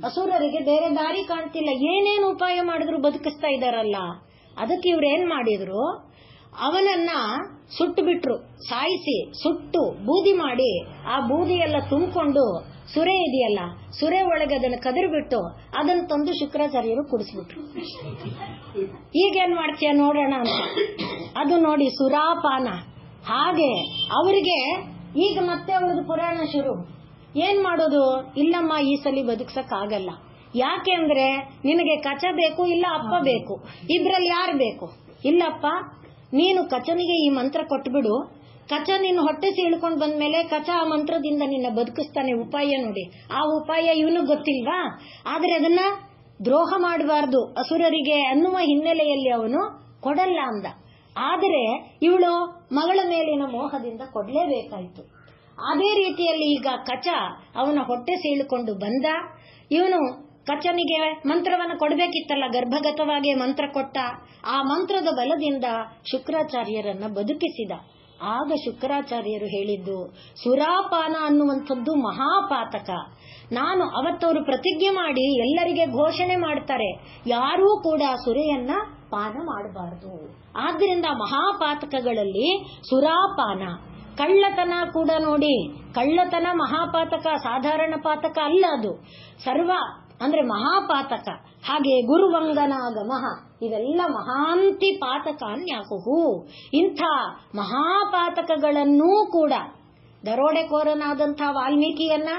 ಅಸುರರಿಗೆ ಬೇರೆ ದಾರಿ ಕಾಣ್ತಿಲ್ಲ. ಏನೇನು ಉಪಾಯ ಮಾಡಿದ್ರು ಬದುಕಿಸ್ತಾ ಇದಾರಲ್ಲ. ಅದಕ್ಕೆ ಇವ್ರೇನ್ ಮಾಡಿದ್ರು, ಅವನನ್ನ ಸುಟ್ಟು ಬಿಟ್ರು. ಸಾಯಿಸಿ ಸುಟ್ಟು ಬೂದಿ ಮಾಡಿ ಆ ಬೂದಿ ಎಲ್ಲ ತುಂಬಿಕೊಂಡು ಸುರೆ ಇದೆಯಲ್ಲ, ಸುರೆ ಒಳಗೆ ಅದನ್ನು ಕದರ್ಬಿಟ್ಟು ಅದನ್ನು ತಂದು ಶುಕ್ರಾಚಾರ್ಯರು ಕುಡಿಸ್ಬಿಟ್ರು. ಈಗೇನ್ ಮಾಡ್ತೀಯ ನೋಡೋಣ ಅಂತ. ಅದು ನೋಡಿ ಸುರಾಪಾನ. ಹಾಗೆ ಅವರಿಗೆ ಈಗ ಮತ್ತೆ ಅವ್ರದ್ದು ಪುರಾಣ ಶುರು. ಏನ್ ಮಾಡೋದು? ಇಲ್ಲಮ್ಮ ಈ ಸಲ ಬದುಕ್ಸಕ್ ಆಗಲ್ಲ. ಯಾಕೆ ಅಂದ್ರೆ ನಿನಗೆ ಕಚ ಬೇಕು, ಇಲ್ಲ ಅಪ್ಪ ಬೇಕು. ಇದ್ರಲ್ಲಿ ಯಾರು ಬೇಕು? ಇಲ್ಲಪ್ಪ ನೀನು ಕಚನಿಗೆ ಈ ಮಂತ್ರ ಕೊಟ್ಬಿಡು. ಕಚ ನಿನ್ನ ಹೊಟ್ಟೆ ಸೀಳ್ಕೊಂಡ್ ಬಂದ್ಮೇಲೆ ಕಚ ಆ ಮಂತ್ರದಿಂದ ನಿನ್ನ ಬದುಕಿಸ್ತಾನೆ. ಉಪಾಯ ನೋಡಿ. ಆ ಉಪಾಯ ಇವನು ಗೊತ್ತಿಲ್ವಾ? ಆದ್ರೆ ಅದನ್ನ ದ್ರೋಹ ಮಾಡಬಾರ್ದು ಅಸುರರಿಗೆ ಅನ್ನುವ ಹಿನ್ನೆಲೆಯಲ್ಲಿ ಅವನು ಕೊಡಲ್ಲ ಅಂದ. ಆದರೆ ಇವಳು ಮಗಳ ಮೇಲಿನ ಮೋಹದಿಂದ ಕೊಡ್ಲೇಬೇಕಾಯ್ತು. ಅದೇ ರೀತಿಯಲ್ಲಿ ಈಗ ಕಚ ಅವನ ಹೊಟ್ಟೆ ಸೀಳ್ಕೊಂಡು ಬಂದ. ಇವನು ಕಚನಿಗೆ ಮಂತ್ರವನ್ನು ಕೊಡಬೇಕಿತ್ತಲ್ಲ, ಗರ್ಭಗತವಾಗಿ ಮಂತ್ರ ಕೊಟ್ಟ. ಆ ಮಂತ್ರದ ಬಲದಿಂದ ಶುಕ್ರಾಚಾರ್ಯರನ್ನ ಬದುಕಿಸಿದ. ಆಗ ಶುಕ್ರಾಚಾರ್ಯರು ಹೇಳಿದ್ದು, ಸುರಾಪಾನ ಅನ್ನುವಂಥದ್ದು ಮಹಾಪಾತಕ. ನಾನು ಅವತ್ತವರು ಪ್ರತಿಜ್ಞೆ ಮಾಡಿ ಎಲ್ಲರಿಗೆ ಘೋಷಣೆ ಮಾಡ್ತಾರೆ, ಯಾರೂ ಕೂಡ ಸುರೆಯನ್ನ ಪಾನ ಮಾಡಬಾರದು. ಆದ್ರಿಂದ ಮಹಾಪಾತಕಗಳಲ್ಲಿ ಸುರಾಪಾನ, ಕಳ್ಳತನ ಕೂಡ ನೋಡಿ. ಕಳ್ಳತನ ಮಹಾಪಾತಕ, ಸಾಧಾರಣ ಪಾತಕ ಅಲ್ಲ, ಅದು ಸರ್ವ ಅಂದ್ರೆ ಮಹಾಪಾತಕ. ಹಾಗೆ ಗುರುವಂಗನಾಗಮ, ಇವೆಲ್ಲ ಮಹಾಂತಿ ಪಾತಕಾನ್ಯಾಹುಹು. ಇಂಥ ಮಹಾಪಾತಕಗಳನ್ನೂ ಕೂಡ ದರೋಡೆಕೋರನಾದಂಥ ವಾಲ್ಮೀಕಿಯನ್ನ,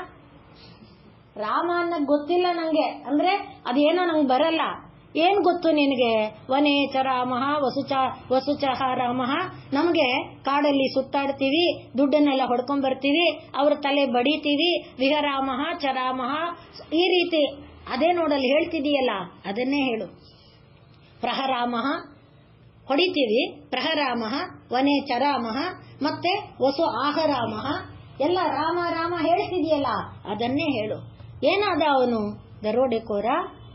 ರಾಮನ್ನ ಗೊತ್ತಿಲ್ಲ ನಂಗೆ ಅಂದ್ರೆ ಅದೇನೋ ನಂಗೆ ಬರಲ್ಲ. ಏನ್ ಗೊತ್ತು ನಿನಗೆ? ವನೇಚ ರಾಮಃ ವಸುಚಃ ರಾಮಃ. ನಮ್ಗೆ ಕಾಡಲ್ಲಿ ಸುತ್ತಾಡ್ತೀವಿ, ದುಡ್ಡನ್ನೆಲ್ಲ ಹೊಡ್ಕೊಂಡ್ ಬರ್ತೀವಿ, ಅವ್ರ ತಲೆ ಬಡಿತೀವಿ. ವಿಹರಾಮಃ ಚರಾಮಃ, ಈ ರೀತಿ ಅದೇ ನೋಡಲ್ಲಿ ಹೇಳ್ತಿದೀಯಲ್ಲ, ಅದನ್ನೇ ಹೇಳು. ಪ್ರಹರಾಮಃ ಹೊಡಿತೀವಿ. ಪ್ರಹರಾಮ ವನೆ ಚರಾಮ ಮತ್ತೆ ವಸು ಆಹರಾಮ ಎಲ್ಲ ರಾಮ ರಾಮ ಹೇಳ್ತಿದೆಯಲ್ಲ ಅದನ್ನೇ ಹೇಳು. ಏನಾದ ಅವನು? ದರೋಡೆಕೋರ,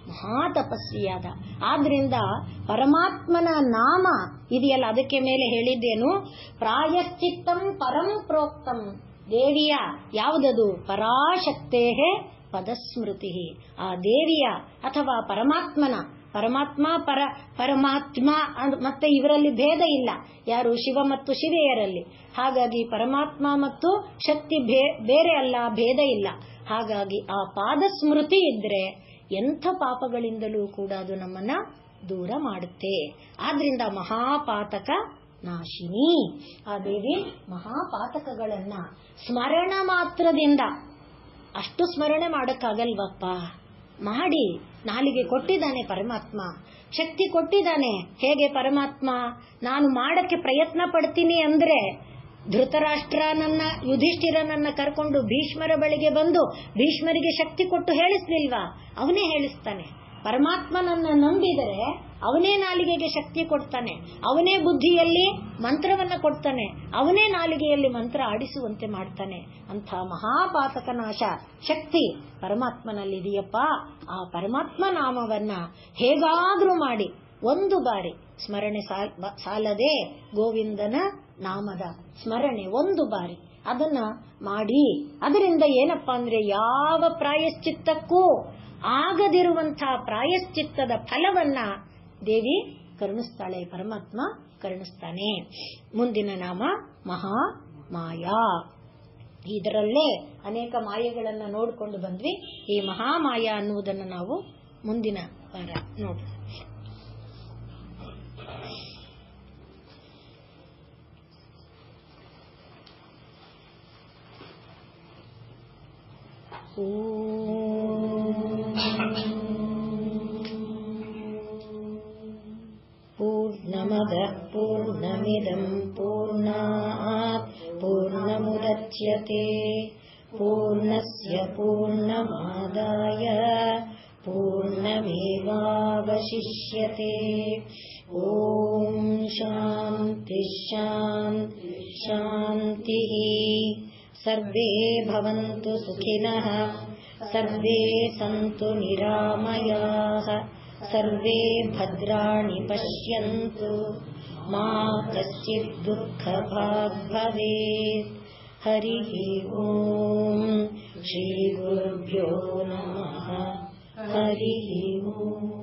ಮಹಾ ತಪಸ್ವಿಯಾದ. ಆದ್ರಿಂದ ಪರಮಾತ್ಮನ ನಾಮ ಇದೆಯಲ್ಲ ಅದಕ್ಕೆ ಮೇಲೆ ಹೇಳಿದ್ದೇನು? ಪ್ರಾಯಶ್ಚಿತ್ತಂ ಪರಂ ಪ್ರೋಕ್ತಂ. ದೇವಿಯ ಯಾವುದದು? ಪರಾಶಕ್ತೇ ಪದಸ್ಮೃತಿ. ಆ ದೇವಿಯ ಅಥವಾ ಪರಮಾತ್ಮನ, ಪರಮಾತ್ಮ ಮತ್ತೆ ಇವರಲ್ಲಿ ಭೇದ ಇಲ್ಲ. ಯಾರು? ಶಿವ ಮತ್ತು ಶಿವೆಯರಲ್ಲಿ. ಹಾಗಾಗಿ ಪರಮಾತ್ಮ ಮತ್ತು ಶಕ್ತಿ ಬೇರೆ ಅಲ್ಲ, ಭೇದ ಇಲ್ಲ. ಹಾಗಾಗಿ ಆ ಪಾದ ಸ್ಮೃತಿ ಇದ್ರೆ ಎಂಥ ಪಾಪಗಳಿಂದಲೂ ಕೂಡ ಅದು ನಮ್ಮನ್ನ ದೂರ ಮಾಡುತ್ತೆ. ಆದ್ರಿಂದ ಮಹಾಪಾತಕ ನಾಶಿನಿ ಆ ದೇವಿ ಮಹಾಪಾತಕಗಳನ್ನ ಸ್ಮರಣ ಮಾತ್ರದಿಂದ, ಅಷ್ಟು ಸ್ಮರಣೆ ಮಾಡಕ್ಕಾಗಲ್ವಪ್ಪ, ಮಾಡಿ. ನಾಲಿಗೆ ಕೊಟ್ಟಿದ್ದಾನೆ ಪರಮಾತ್ಮ, ಶಕ್ತಿ ಕೊಟ್ಟಿದ್ದಾನೆ. ಹೇಗೆ ಪರಮಾತ್ಮ? ನಾನು ಮಾಡಕ್ಕೆ ಪ್ರಯತ್ನ ಪಡ್ತೀನಿ ಅಂದ್ರೆ ಧೃತರಾಷ್ಟ್ರನನ್ನ, ಯುಧಿಷ್ಠಿರನನ್ನ ಕರ್ಕೊಂಡು ಭೀಷ್ಮರ ಬಳಿಗೆ ಬಂದು ಭೀಷ್ಮರಿಗೆ ಶಕ್ತಿ ಕೊಟ್ಟು ಹೇಳಿಸ್ಲಿಲ್ವಾ? ಅವನೇ ಹೇಳಿಸ್ತಾನೆ. ಪರಮಾತ್ಮನನ್ನ ನಂಬಿದರೆ ಅವನೇ ನಾಲಿಗೆಗೆ ಶಕ್ತಿ ಕೊಡ್ತಾನೆ, ಅವನೇ ಬುದ್ಧಿಯಲ್ಲಿ ಮಂತ್ರವನ್ನ ಕೊಡ್ತಾನೆ, ಅವನೇ ನಾಲಿಗೆಯಲ್ಲಿ ಮಂತ್ರ ಆಡಿಸುವಂತೆ ಮಾಡ್ತಾನೆ. ಅಂಥ ಮಹಾಪಾತಕ ನಾಶ ಶಕ್ತಿ ಪರಮಾತ್ಮನಲ್ಲಿದೆಯಪ್ಪ. ಆ ಪರಮಾತ್ಮ ನಾಮವನ್ನ ಹೇಗಾದ್ರೂ ಮಾಡಿ ಒಂದು ಬಾರಿ ಸ್ಮರಣೆ ಸಾಲದೆ ಗೋವಿಂದನ ನಾಮದ ಸ್ಮರಣೆ ಒಂದು ಬಾರಿ ಅದನ್ನ ಮಾಡಿ. ಅದರಿಂದ ಏನಪ್ಪಾ ಅಂದ್ರೆ ಯಾವ ಪ್ರಾಯಶ್ಚಿತ್ತಕ್ಕೂ ಆಗದಿರುವಂತಹ ಪ್ರಾಯಶ್ಚಿತ್ತದ ಫಲವನ್ನ ದೇವಿ ಕರುಣಿಸ್ತಾಳೆ, ಪರಮಾತ್ಮ ಕರುಣಿಸ್ತಾನೆ. ಮುಂದಿನ ನಾಮ ಮಹಾ ಮಾಯಾ. ಇದರಲ್ಲೇ ಅನೇಕ ಮಾಯೆಗಳನ್ನ ನೋಡಿಕೊಂಡು ಬಂದ್ವಿ. ಈ ಮಹಾಮಾಯಾ ಅನ್ನುವುದನ್ನು ನಾವು ಮುಂದಿನ ವಾರ ನೋಡೋಣ. पूर्णमदः पूर्णमिदं पूर्णात् पूर्णमुदच्यते पूर्णस्य पूर्णमादाय पूर्णमेवावशिष्यते. ॐ शान्ति शान्ति शान्तिः. सर्वे भवन्तु सुखिनः, सर्वे सन्तु निरामयाः, सर्वे भद्राणि पश्यन्तु, मा कश्चित् दुःखभाग् भवेत्. हरिः ॐ. श्रीगुरुभ्यो नमः. हरिः ॐ.